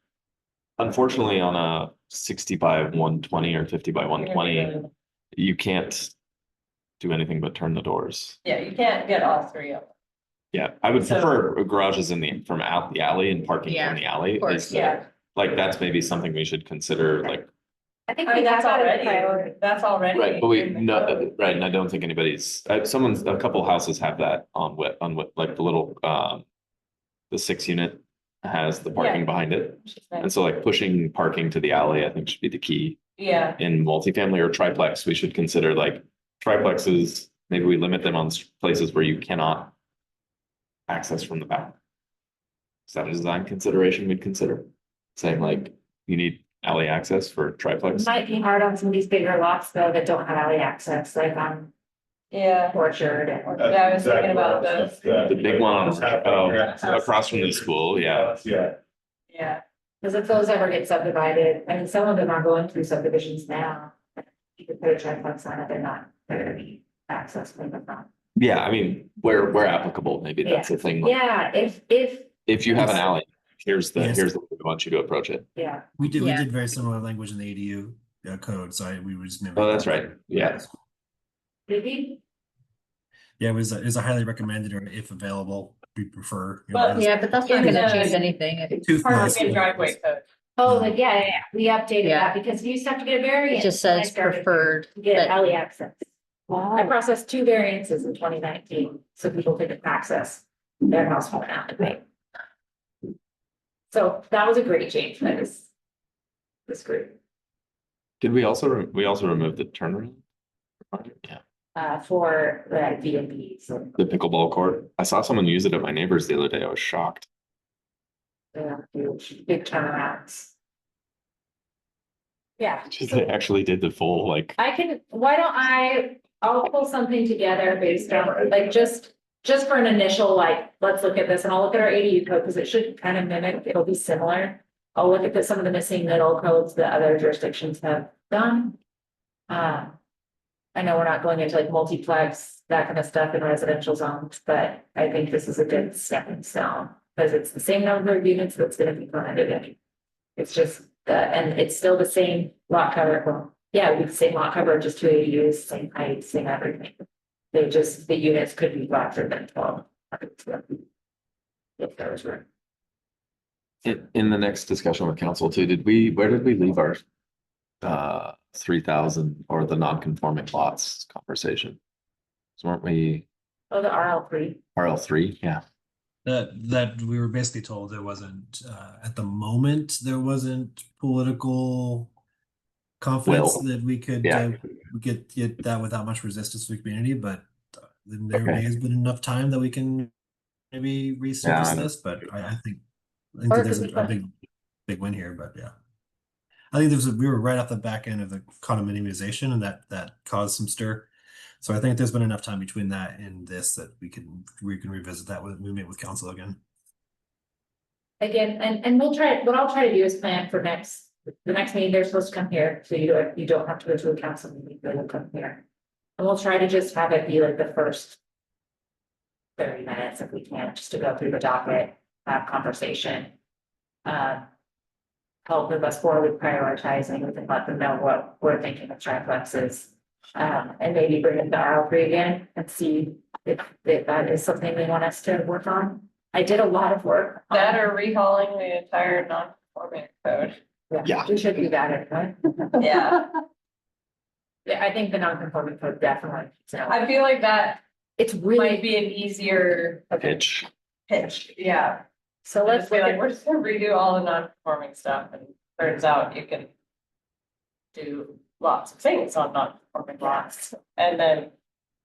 unfortunately on a 60 by 120 or 50 by You're gonna be 120, really- you can't do anything but turn the doors. Yeah, you can't get all three of them. Yeah, I would So- prefer garages from out the alley and parking Yeah, from the alley. course, is the- Yeah, Like, that's maybe something we should consider, like, I think I mean, we have that's that as a already, priority. that's already. right, but we, in the no, code. right, and I don't think anybody's, a couple houses have that on what, like the little, the 6 unit has the parking Yeah. behind it. Which is And nice. so like pushing parking to the alley, I think should be the key. Yeah, In multifamily or triplex, we should consider like triplexes, maybe we limit them on places where you cannot access from the back. Is that a design consideration we'd consider? Saying like, you need alley access for triplex? Might be hard on some of these bigger lots though that don't have alley access, like on yeah. Orchard. Yeah, I was thinking about those. The big one on, across from the school, yeah. Yeah. Yeah, Because if those ever get subdivided, I mean, some of them are going through subdivisions now. You could put a triplex on it, they're not, they're gonna be access from the front. Yeah, I mean, where applicable, maybe that's the thing. Like, Yeah, if you have an alley, here's the Yes. way we want you to approach it. yeah, We Yeah. did very similar language in the ADU code, so we would just. mimic Oh, that's that. right. Yeah. maybe, Yeah, it was a highly recommended, or if available, we prefer. But- Yeah, but that's not In gonna the- change anything. I think Two parking and driveway code. oh, like, yeah, we updated Yeah. that because you used to have to get a It variance. just when I says started preferred, to Get but alley access. I processed 2 variances in 2019, so people could access their house from an alley. So that was a great change for this group, Did we also remove the turnaround? Yeah, for the B and B, so, the pickleball court. I saw someone use it at my neighbor's the other day. I was shocked. huge, big turnarounds. Yeah. They actually did the full like, I'll pull something together based on, like, just for an initial, like, let's look at this and I'll look at our ADU code, because it should kind of mimic, it'll be similar. I'll look at some of the missing middle codes that other jurisdictions have done. I know we're not going into like multiplex, that kind of stuff in residential zones, but I think this is a good stepping stone. Because it's the same number of units that's gonna be permitted in. It's just, and it's still the same lot cover, well, yeah, it'd be the same lot cover, just 2 ADUs, same height, same everything. The units could be larger than 12. If there was room. in the next discussion with council too, where did we leave our 3,000 or the non-conforming lots conversation? So weren't we Oh, the RL3. RL3? Yeah. That we were basically told there wasn't, at the moment, there wasn't political confidence Will. that we could Yeah. get that without much resistance from the community, but there Okay. has been enough time that we can maybe Yeah, I resurface know. this, but I think Or that it there's could be a big win here, but yeah. I think we were right off the back end of the condominiumization, and that caused some stir. So I think there's been enough time between that and this that we can revisit that when we meet with council again. Again, and we'll try, what I'll try to do is plan for the next meeting, they're supposed to come here, so you don't have to go to a council meeting, they will come here. And we'll try to just have it be like the first 30 minutes if we can, just to go through the docket, have conversation. Help move us forward with prioritizing, we can let them know what we're thinking of triplexes. And maybe bring in the RL3 again and see if that is something they want us to work on. I did a lot of work. on- That or rehauling the entire non-conforming code. Yeah. We should do that, right? Yeah, Yeah, I think the non-conforming code definitely. So I feel like that it's might really, be an easier Pitch. pitch, yeah. so Let's let's be look like, at, we're just gonna redo all the non-conforming stuff and turns out you can do lots of things on non-conforming lots, and then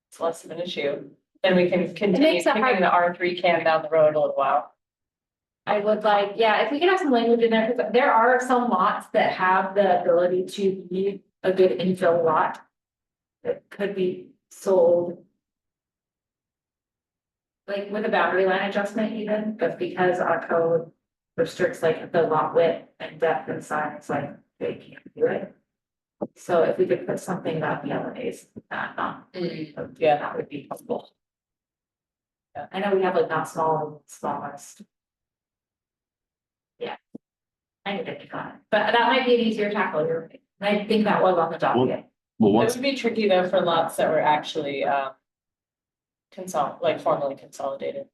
it's less of an issue. Then we can continue makes it kicking hard- the R3 can down the road a little while. I would like, yeah, if we could have some language in there, because there are some lots that have the ability to be a good infill lot. That could be sold. Like with a boundary line adjustment even, but because our code restricts like the lot width and depth and size, like they can't do it. So if we could put something about the LNAs, Yeah. that would be helpful. Yeah. I know we have like not smallest. Yeah. I need to think on it, but that might be an easier tackle, you're right. And I think that was on the docket. Well, It once, would be tricky though for lots that were actually formally consolidated.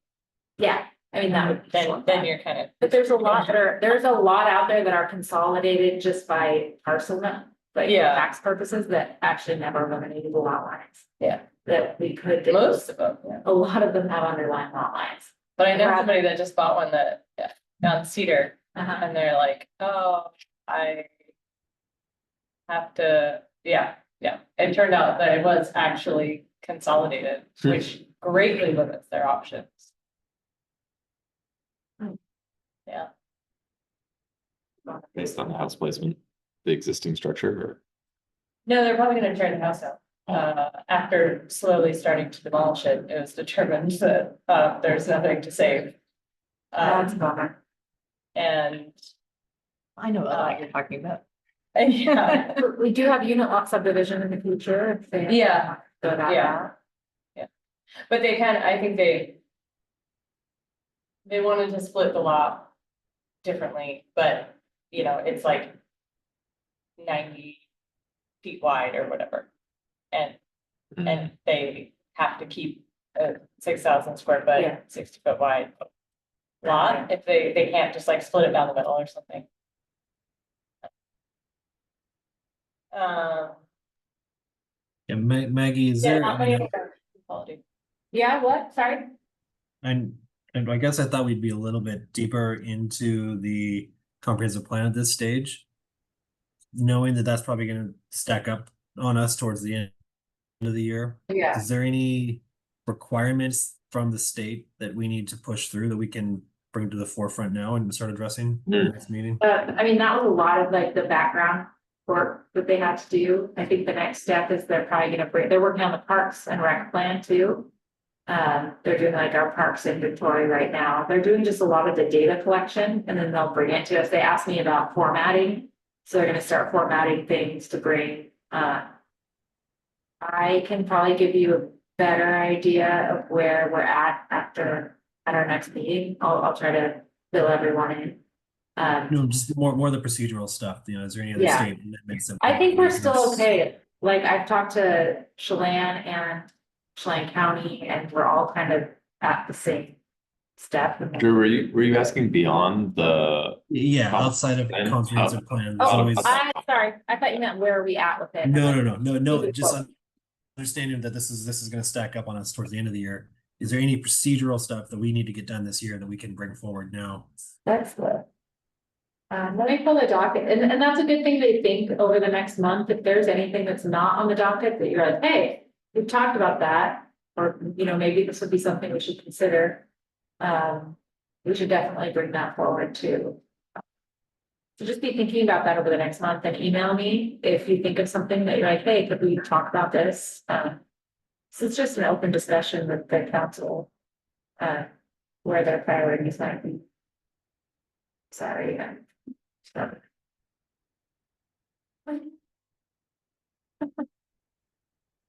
Yeah, I mean, that would. Then you're kind of. But there's a lot there's a lot out there that are consolidated just by parcel, like for Yeah. tax purposes that actually never eliminated the lot lines. Yeah. That we could do. Most of them, yeah. A lot of them have underlying lot lines. But I know Rather- somebody that just bought one that, on Cedar, Uh-huh. and they're like, oh, I have to, yeah. It turned out that it was actually consolidated, which greatly limits their options. Yeah, based on the house placement, the existing structure, or no, they're probably gonna tear the house out. After slowly starting to demolish it, it was determined that, there's nothing to save. That's a bummer. And, I know what lot you're talking about. yeah, We do have unit lot subdivision in the future. if they- Yeah. Go that Yeah. route. but they I think they wanted to split the lot differently, but, it's like 90 feet wide or whatever. And they have to keep a 6,000 square Yeah. foot, 60-foot wide lot, if they can't just like split it down the middle or something. Yeah, Maggie, is Yeah, there, not I many mean, quality. Yeah, what? Sorry? and I guess I thought we'd be a little bit deeper into the comprehensive plan at this stage. Knowing that that's probably gonna stack up on us towards the end of the year. Yeah. Is there any requirements from the state that we need to push through that we can bring to the forefront now and start addressing in the next meeting? I mean, that was a lot of like the background work that they had to do. I think the next step is they're probably they're working on the parks and rec plan too. They're doing like our parks inventory right now. They're doing just a lot of the data collection and then they'll bring it to us. They asked me about formatting. So they're gonna start formatting things to bring, I can probably give you a better idea of where we're at at our next meeting. I'll try to fill everyone in. No, just more the procedural stuff, is there any other Yeah. state amendments? that I think we're still address? okay. Like I've talked to Chelan and Chelan County and we're all kind of at the same step. Drew, were you asking beyond the, Yeah, outside of Then- comprehensive plan, there's Oh, always, I'm sorry. I thought you meant where are we at with it? no, just Quote. understanding that this is gonna stack up on us towards the end of the year. Is there any procedural stuff that we need to get done this year that we can bring forward now? That's the. Let me pull the docket, and that's a good thing to think over the next month, if there's anything that's not on the docket that you're like, hey, we've talked about that. Or, maybe this would be something we should consider. We should definitely bring that forward too. So just be thinking about that over the next month and email me if you think of something that you're like, hey, could we talk about this? So it's just an open discussion with the council. Where their priorities might be. Sorry.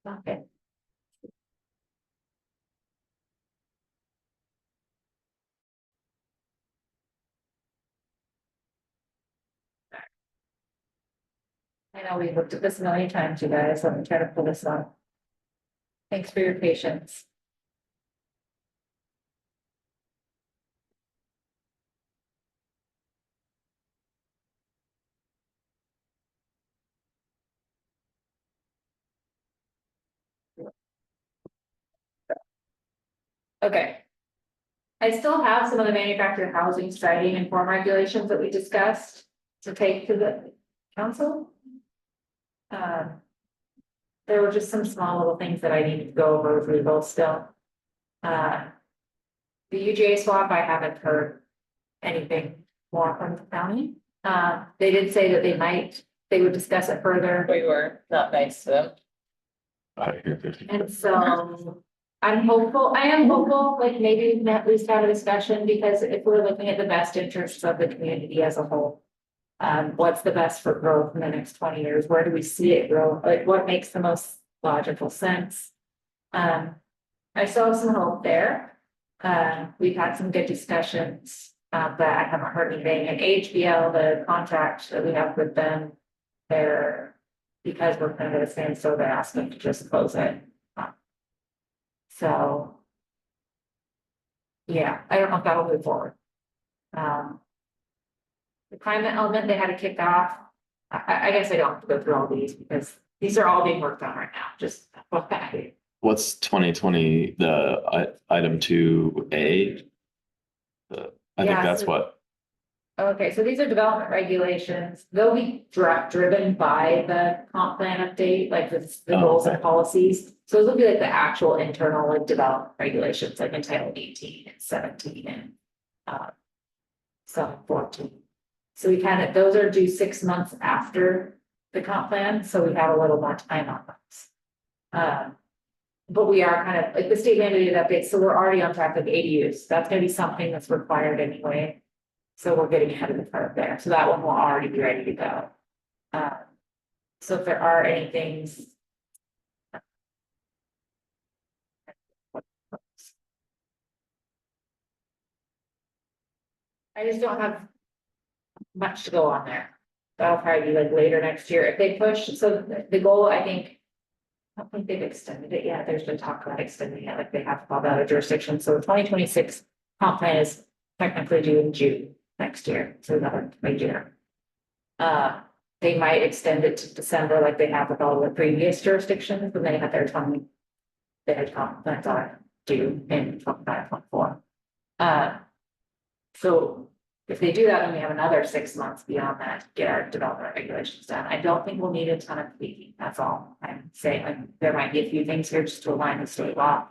Okay. I know we've looked at this a million times, you guys. Let me try to pull this up. Thanks for your patience. Okay. I still have some of the manufactured housing siting and form regulations that we discussed to take to the council. There were just some small little things that I needed to go over with legal still. The UGA swap, I haven't heard anything more from the county. They did say that they would discuss it further. We were not nice to them. And so I am hopeful, like maybe we can at least have a discussion, because if we're looking at the best interests of the community as a whole. What's the best for growth in the next 20 years? Where do we see it grow? Like what makes the most logical sense? I saw some hope there. We've had some good discussions, but I haven't heard anything. And HBL, the contract that we have with them, because we're kind of at a standstill, they're asking to just close it. So. Yeah, I don't know if that'll move forward. The climate element, they had to kick off. I guess I don't have to go through all these because these are all being worked on right now, just. What's 2020, the item 2A? I think Yeah, that's so- what, Okay, so these are development regulations. They'll be driven by the comp plan update, like the Oh, goals okay. and policies. So those will be like the actual internal like development regulations, like in Title 18 and 17 and some 14. So we those are due 6 months after the comp plan, so we have a little more time on those. But we are kind of like the state mandated updates, so we're already on track with ADUs. That's gonna be something that's required anyway. So we're getting ahead of the curve there. So that one will already be ready to go. So if there are any things. I just don't have much to go on there. That'll probably be like later next year if they push. So the goal, I think. I don't think they've extended it yet. There's been talk about extending it, like they have all the other jurisdictions. So the 2026 comp plan is technically due in June next year, so another mid-year. They might extend it to December like they have with all the previous jurisdictions, and they had their comp plans are due in 25, 24. So if they do that, then we have another 6 months beyond that to get our development regulations done. I don't think we'll need a ton of tweaking, that's all I'm saying. Like there might be a few things here just to align with state law,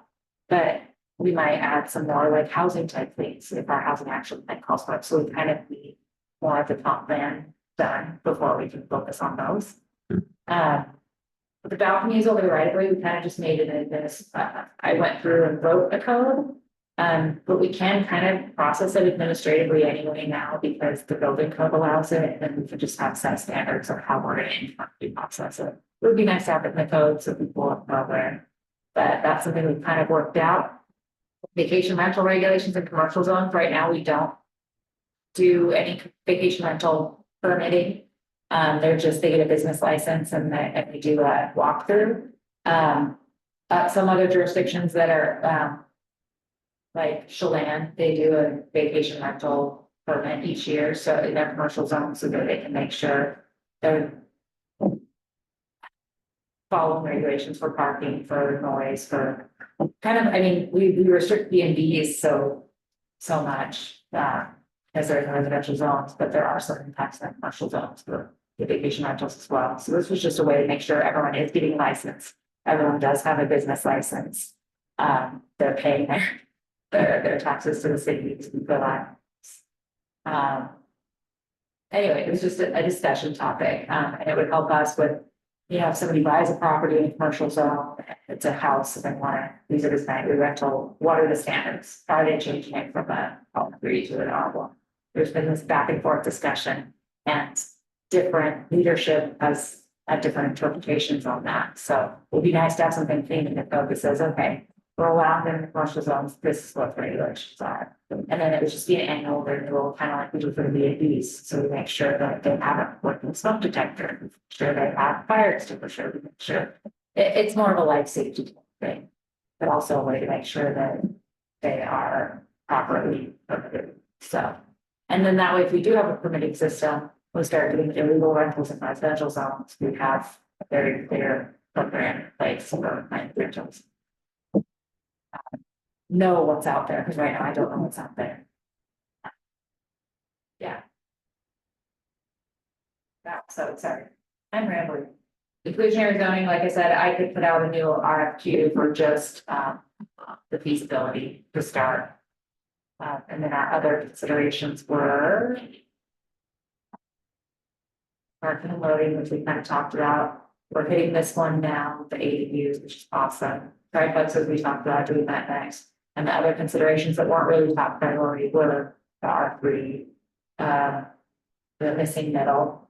but we might add some more like housing type things if our housing action plan calls for it. So we kind of need more of the comp plan done before we can focus on those. But the balconies over the right of way, we kind of just made it in this. I went through and wrote a code. But we can kind of process it administratively anyway now because the building code allows it, and we could just have set standards of how we're going to process it. It would be nice to have it in the code so people are aware. But that's something we've kind of worked out. Vacation rental regulations and commercial zones, right now, we don't do any vacation rental permitting. They get a business license and we do a walkthrough. Some other jurisdictions that are like Chelan, they do a vacation rental permit each year, so in their commercial zones, so that they can make sure they're following regulations for parking, for noise, for kind of, I mean, we restrict B&Bs so much, as they're in residential zones, but there are certain types of commercial zones for the vacation rentals as well. So this was just a way to make sure everyone is getting licensed. Everyone does have a business license. They're paying their taxes to the city to be anyway, it was just a discussion topic, and it would help us with, if somebody buys a property in a commercial zone, it's a house, and they want to use it as nightly rental, what are the standards? Are they changing it from a R3 to an R1? There's been this back and forth discussion, and different leadership has had different interpretations on that. So it'd be nice to have something clean in the code that says, okay, we're allowed in the commercial zones, this is what the regulations are. And then it would just be an annual renewal, kind of like we do for the B&Bs. So we make sure that they have a working smoke detector, make sure they have fire extinguisher, we make sure it's more of a life safety thing, but also a way to make sure that they are properly permitted. So, and then that way, if we do have a permitting system, we start doing illegal rentals in residential zones, we have a very clear program in place for rentals. Know what's out there, because right now I don't know what's out there. Yeah. So sorry, I'm rambling. Inclusionary zoning, like I said, I could put out a new RFQ for just, the feasibility to start. And then our other considerations were. Parking and loading, which we kind of talked about, we're hitting this one now, the ADUs, which is awesome. Triplexes, we talked about doing that next. And the other considerations that weren't really top priority were the R3, the missing middle.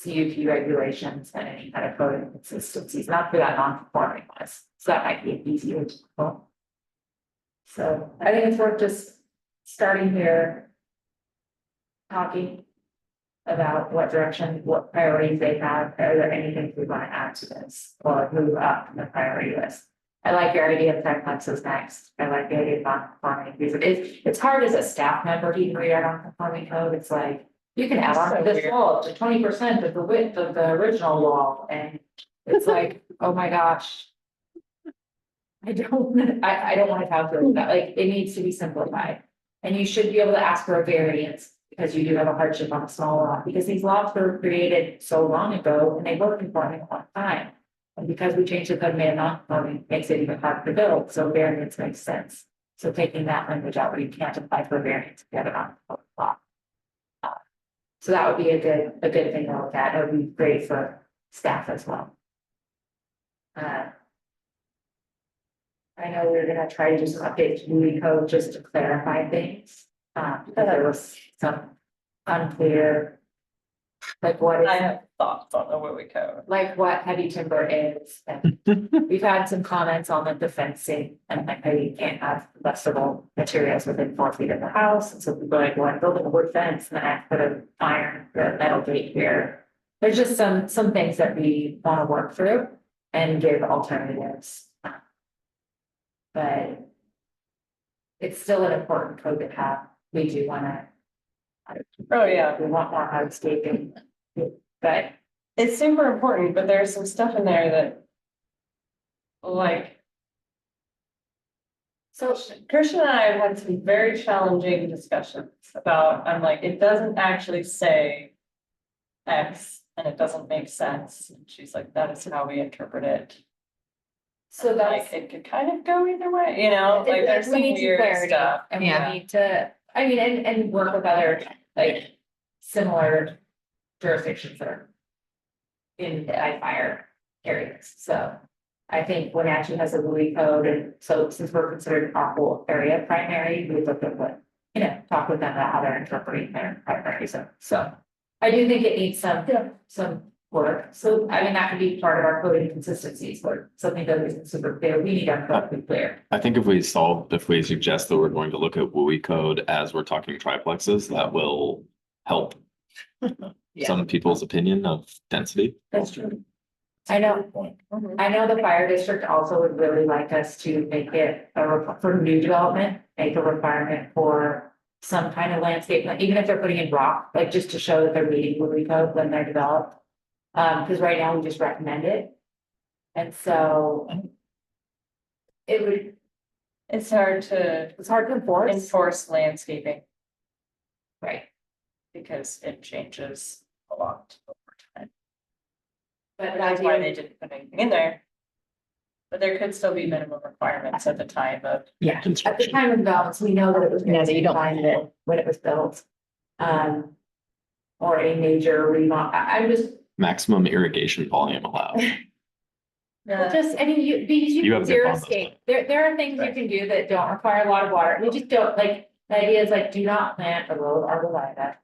CUP regulations and any kind of code inconsistencies, not for that non-conforming list, so that might be easier to pull. So I think it's worth just starting here. Talking about what direction, what priorities they have, are there anything we want to add to this or move up the priority list? I like your idea of triplexes next. I like the idea of non-conforming because it's hard as a staff member to even read our non-conforming code. It's like, you can add on to this wall to 20% of the width of the original wall, and it's like, oh my gosh. I don't want to calculate that, like, it needs to be simplified. And you should be able to ask for a variance because you do have a hardship on a small lot, because these lots were created so long ago and they were conforming at one time. And because we changed the code, made it non-conforming, makes it even harder to build, so variance makes sense. So taking that language out where you can't apply for a variance if you have it on a lot. So that would be a good thing to look at. It would be great for staff as well. I know we're gonna try to do some updates to the code just to clarify things. Because there was some unclear. Like what is, I have thoughts on the Woolly Code. like what heavy timber is, and we've had some comments on the fencing and like how you can't have combustible materials within 4 feet of the house. And so people are like, well, I'm building a wood fence and then I put an iron, or metal gate here. There's just some things that we want to work through and give alternatives. But it's still an important code to have. We do want to. Oh, yeah. We want more hardscaping, but It's super important, but there's some stuff in there that. Like. So Christian and I have had some very challenging discussions about, I'm like, it doesn't actually say. X and it doesn't make sense. And she's like, that is how we interpret it. so Like, that's. it could kind of go either way, you know, like there's some We need some weird clarity, stuff. and we Yeah. need to, I mean, and work with other, like, similar jurisdictions that are. In the fire areas, so. I think Wenatchee has a Louis code, and so since we're considered our whole area primary, we look at what. Talk with them about how they're interpreting their primary zone, so. I do think it needs some work, so I mean, that could be part of our coding consistencies, or something that isn't super clear, we need our code to be clear. I think if we suggest that we're going to look at WUI code as we're talking triplexes, that will help. Yeah. Some people's opinion of density. That's true. I know, Mhm. I know the fire district also would really like us to make it for new development, make a requirement for. Some kind of landscape, like, even if they're putting in rock, like just to show that they're meeting Woodley code when they're developed. Because right now we just recommend it. And so. It's hard to It's hard to enforce. enforce landscaping Right, because it changes a lot over time. but That's why they didn't put anything in there. But there could still be minimum requirements at the time of. yeah, at the Construction. time of development, we know that it was. Yeah, that you don't- Find it when it was built. Or a major remodel, I'm just. Maximum irrigation volume allowed. Well, just, I mean, because You you have can a good zero bond, escape, there are things you can do that don't require a lot of water, we just don't, like, the idea is like, do not plant a road arborvitae.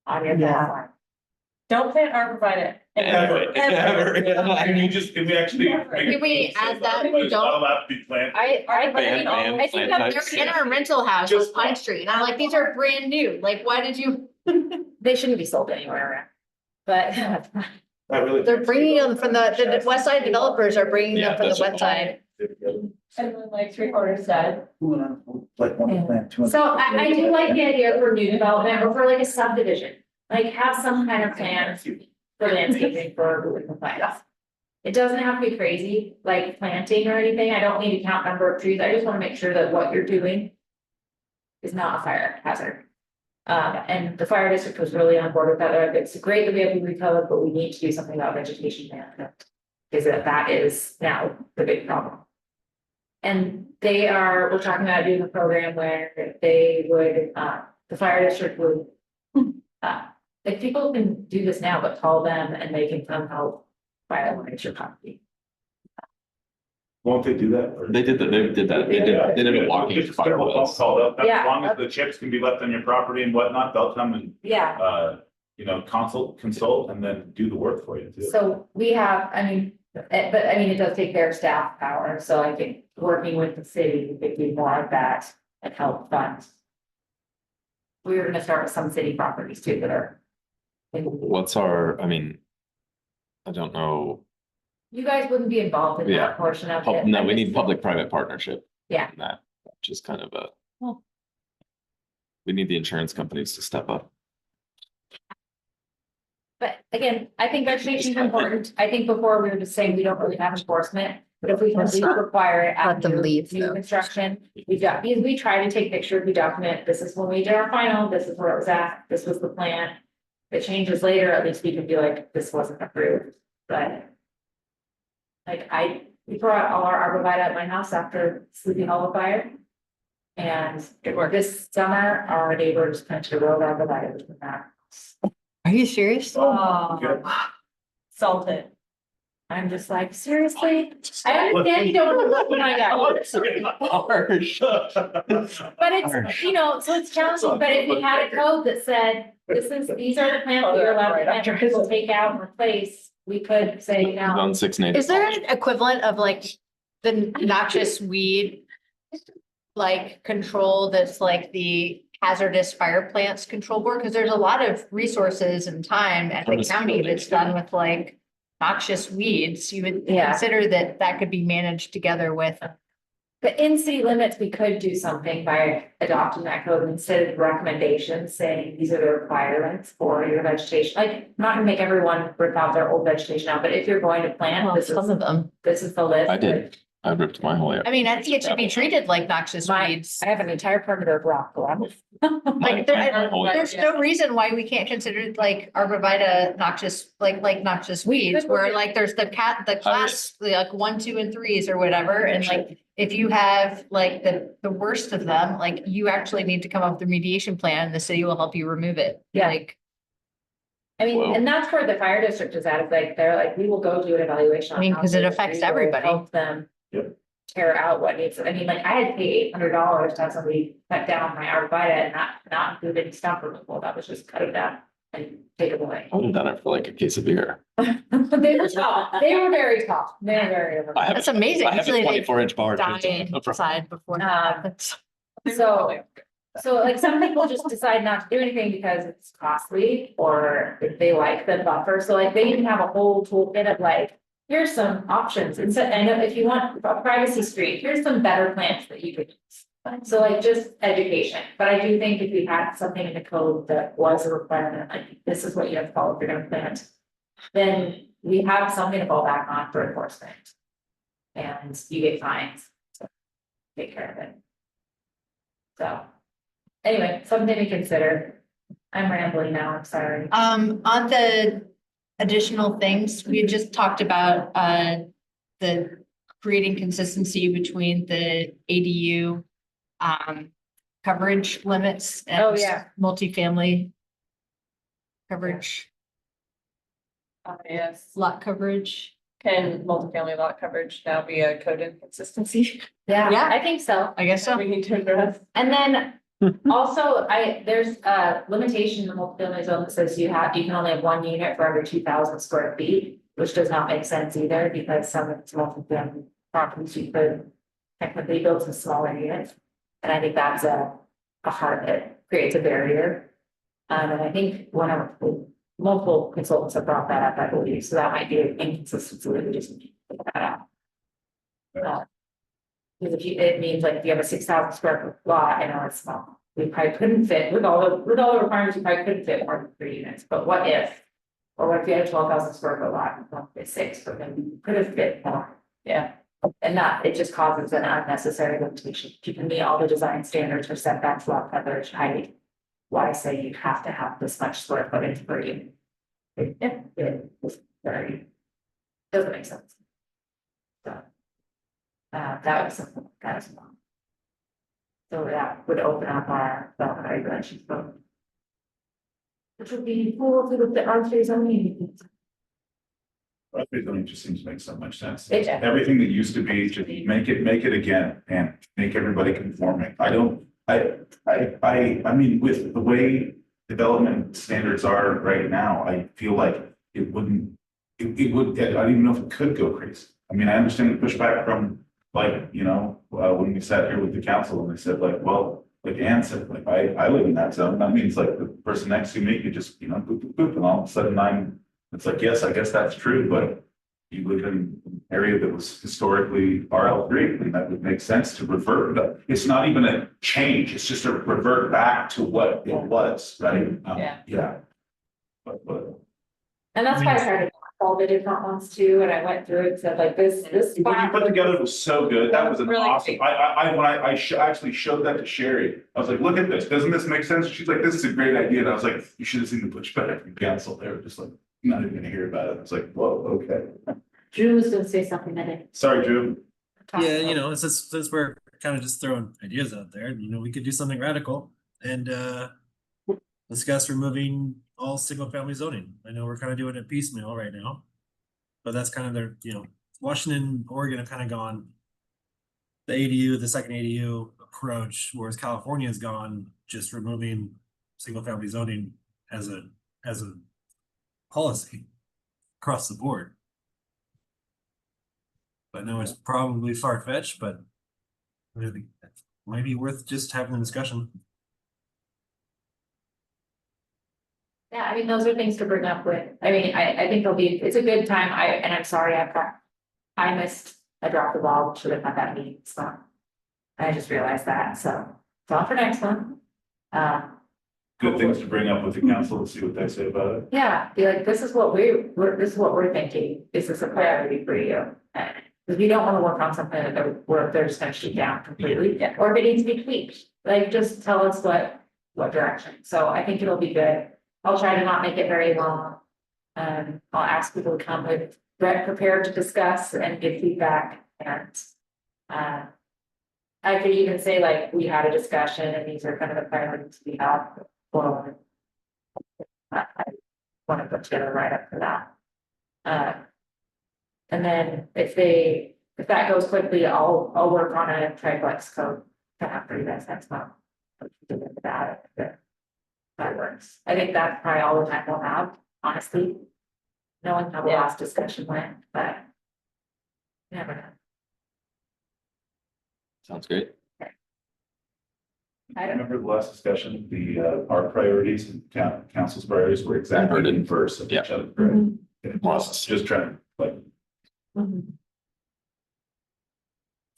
On your Yeah. farm. Don't plant arborvitae. Ever. Can you just, can we actually? Can make it we so add that? it's not allowed to be planted? I Ban- ban I think plant that types. they're in our rental house, Just- Pine Street, and I'm like, these are brand new, like, why did you? They shouldn't be sold anywhere around. But. I really. They're bringing them from the west side developers are bringing Yeah, them from the that's west side. And then like 3/4 dead. Like one plant, two. So I do like the idea for new development or for like a subdivision, like have some kind of plan for landscaping for Google compliance. It doesn't have to be crazy, like planting or anything, I don't need to count number of trees, I just wanna make sure that what you're doing. Is not a fire hazard. And the fire district was really on board with that. They're like, it's great that we have Weed code, but we need to do something about vegetation management. Because that is now the big problem. And we're talking about doing a program where they would, the fire district would. Like people can do this now, but call them and they can come help violate your property. Won't they do that? Or- They did that, they did a walking Just a simple phone firewalls. call up. As Yeah. long as the chips can be left on your property and whatnot, they'll come and, Yeah, consult and then do the work for you too. so we have, I mean, but I mean, it does take their staff power, so I think working with the city, we could do more of that and help fund. We were gonna start with some city properties too that are. What's our, I mean. I don't know, You guys wouldn't be involved in Yeah. that portion of it. no, we need public-private partnership. Yeah. in That, which is kind of a. Well. We need the insurance companies to step up. But again, I think vegetation is important. I think before we were just saying we don't really have enforcement, but if we can at least require it. Let them after leave, New though. construction, because we try to take pictures, we document, this is when we did our final, this is where it was at, this was the plan. If it changes later, at least we can be like, this wasn't approved, but. Like we brought all our arborvitae at my house after Sleepy Hollow fire. And it worked. This summer, our neighbors planted a row of arborvitae within that. Are you serious? Good. Salted. I'm just like, seriously? I understand you don't want to look when I got. Harsh. But it's, you know, so it's challenging, but if we had a code that said, these are the plants that you're allowed to plant, or people take out and replace, we could say now. On 6 native. Is there an equivalent of like the noxious weed? Like control that's like the hazardous fire plants control board, because there's a lot of resources and time at the county that's done with like noxious weeds. You would Yeah. consider that could be managed together with. But in city limits, we could do something by adopting that code instead of recommendations saying these are the requirements for your vegetation. Like, not to make everyone rip out their old vegetation out, but if you're going to plant, this Some of them. is the list. I did. I ripped my whole. I mean, I think it should be treated like noxious weeds. I have an entire perimeter of rock around. Like there's no reason why we can't consider like arborvitae noxious, like noxious weeds, where like there's the class, like 1, 2, and 3s or whatever, and like. If you have like the worst of them, like you actually need to come up with a remediation plan, and the city will help you remove it. Yeah. Like, I mean, Whoa. and that's where the fire district is at, it's like, they're like, we will go do an evaluation. I mean, on 'cause it houses. affects We will everybody. Help them. Yep. Tear out what needs, I mean, like, I had to pay $800 to have somebody cut down my arborvitae and not include any stump removal, that was just cut it down and take it away. I would have done it for like a case of beer. They were tough, they were very tough, they were very. I have that's amazing. I have a Usually they 24-inch bar. die inside before. that happens. So like some people just decide not to do anything because it's costly or if they like the buffer. So like they even have a whole toolkit of like, here's some options. And so I know if you want a privacy street, here's some better plants that you could use. So like just education. But I do think if we had something in the code that was a requirement, like this is what you have to follow if you're gonna plant, then we have something to fall back on for enforcement. And you get fines. So take care of it. So. Anyway, something to consider. I'm rambling now, I'm sorry. On the additional things, we had just talked about the creating consistency between the ADU coverage limits and Oh, yeah. multifamily coverage, Yes, lot coverage. can multifamily lot coverage now be a code inconsistency? Yeah, Yeah. I think so. I guess so. We need to address. And then also, there's a limitation in the multifamily zone that says you can only have 1 unit for every 2,000 square feet, which does not make sense either because some of it's multifamily properties you could technically build some smaller units. And I think that's a part that creates a barrier. And I think multiple consultants have brought that up, I believe, so that might be an inconsistency that we just need to figure that out. Because it means like if you have a 6,000 square foot lot, I know it's small, we probably couldn't fit, with all the requirements, we probably couldn't fit more than 3 units, but what if? Or what if you had a 12,000 square foot lot, you don't fit 6, but then you could have fit more, yeah. And it just causes an unnecessary limitation, you can meet all the design standards for setbacks, lot coverage, height. why say you have to have this much square footage per unit. It was very, doesn't make sense. So. That was something like that as well. So that would open up our development regulations book. Which would be cool to look at R3 zoning. R3 zoning just seems to make so much sense. It does. Everything that used to be, just make it again and make everybody conforming. I mean, with the way development standards are right now, I feel like it wouldn't, it would, I don't even know if it could go crazy. I mean, I understand the pushback from like, you know, when we sat here with the council and they said like, well, like Ann said, like, I live in that zone. That means like the person next to me could just, you know, boop, boop, boop, and all of a sudden it's like, yes, I guess that's true, but you live in an area that was historically RL3, and that would make sense to revert. But it's not even a change, it's just a revert back to what it was, right? Yeah. But. And that's why I started all the different ones too, and I went through it, said like this. What you put together was so good. That was an Really awesome, great. when I actually showed that to Sherry, I was like, look at this, doesn't this make sense? She's like, this is a great idea, and I was like, you should have seen the pushback from council. They were just like, not even gonna hear about it. I was like, whoa, okay. Drew was gonna say something that I. Sorry, Drew. Yeah, you know, since we're kind of just throwing ideas out there, you know, we could do something radical and discuss removing all single family zoning. I know we're kind of doing it piecemeal right now, but that's kind of their, you know, Washington, Oregon have kind of gone the ADU, the second ADU approach, whereas California has gone just removing single family zoning as a policy across the board. I know it's probably far-fetched, but I think it might be worth just having a discussion. Yeah, I mean, those are things to bring up with, I mean, I think it's a good time, and I'm sorry, I missed, I dropped the ball, should have had that meeting, so. I just realized that, so, it's on for next one. Good things to bring up with the council and see what they say about it. Yeah, be like, this is what we're thinking, is this a priority for you? Because we don't wanna work on something that they're just gonna shoot down completely, or if it needs to be tweaked, like, just tell us what direction, so I think it'll be good. I'll try to not make it very long. I'll ask people to come with prepared to discuss and give feedback and. I could even say like, we had a discussion and these are kind of the priorities we have. Well. I want to put together a write up for that. And then if that goes quickly, I'll work on a triplex code to have for you guys next month. That works. I think that's probably all the time we'll have, honestly. Knowing how the last discussion went, but. Never know. Sounds great. I don't, Remember the last discussion, our priorities and council's priorities were exactly Inverted. inverse of each other, right? Mhm. It was just trying to like. Mhm.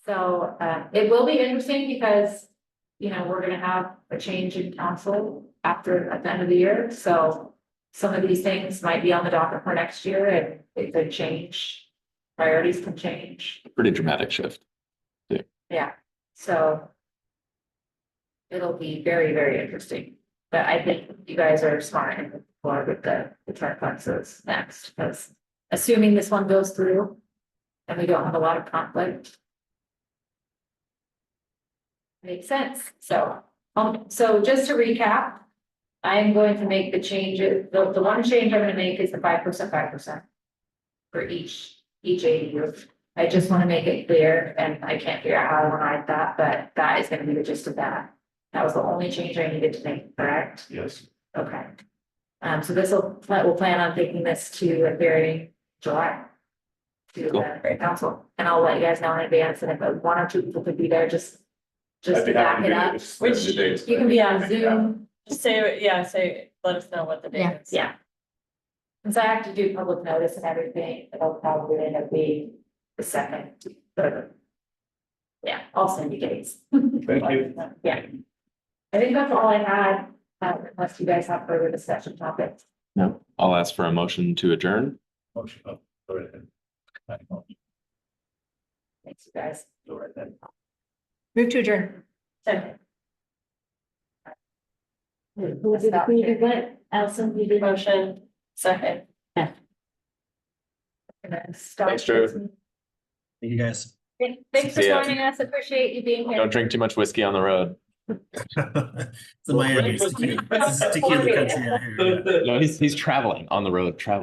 So, it will be interesting because, you know, we're gonna have a change in council at the end of the year, so. Some of these things might be on the docket for next year and it could change, priorities can change, Pretty dramatic shift. yeah, so. It'll be very, very interesting, but I think you guys are smart and move forward with the triplexes next, because assuming this one goes through. And we don't have a lot of conflict. Makes sense, so just to recap. I am going to make the changes, the one change I'm gonna make is the 5%. For each ADU. I just wanna make it clear, and I can't figure out how I wanna write that, but that is gonna be the gist of that. That was the only change I needed to make, correct? Yes. Okay. So we'll plan on taking this to a hearing July. To the council, and I'll let you guys know in advance, and if one or two people could be there, just I'd to be back happy it to up. do this. Which The dates. You can be on Zoom, Just let us know what the date is. yeah. Since I have to do public notice and everything, it'll probably end up being the second, third. Yeah, I'll send you dates. Thank you. Yeah. I think that's all I had, unless you guys have further discussion topics. No, I'll ask for a motion to adjourn. Motion, oh, go right ahead. Thanks, you guys. Go right ahead. Move to adjourn. Okay. Who did what? Allison, you did. Motion, second. Thanks, Drew. Thank you guys. Thanks for See ya. joining us. Appreciate you being here. Don't drink too much whiskey on the road. It's the Miami. It's tequila country out here. No, he's traveling on the road, traveling.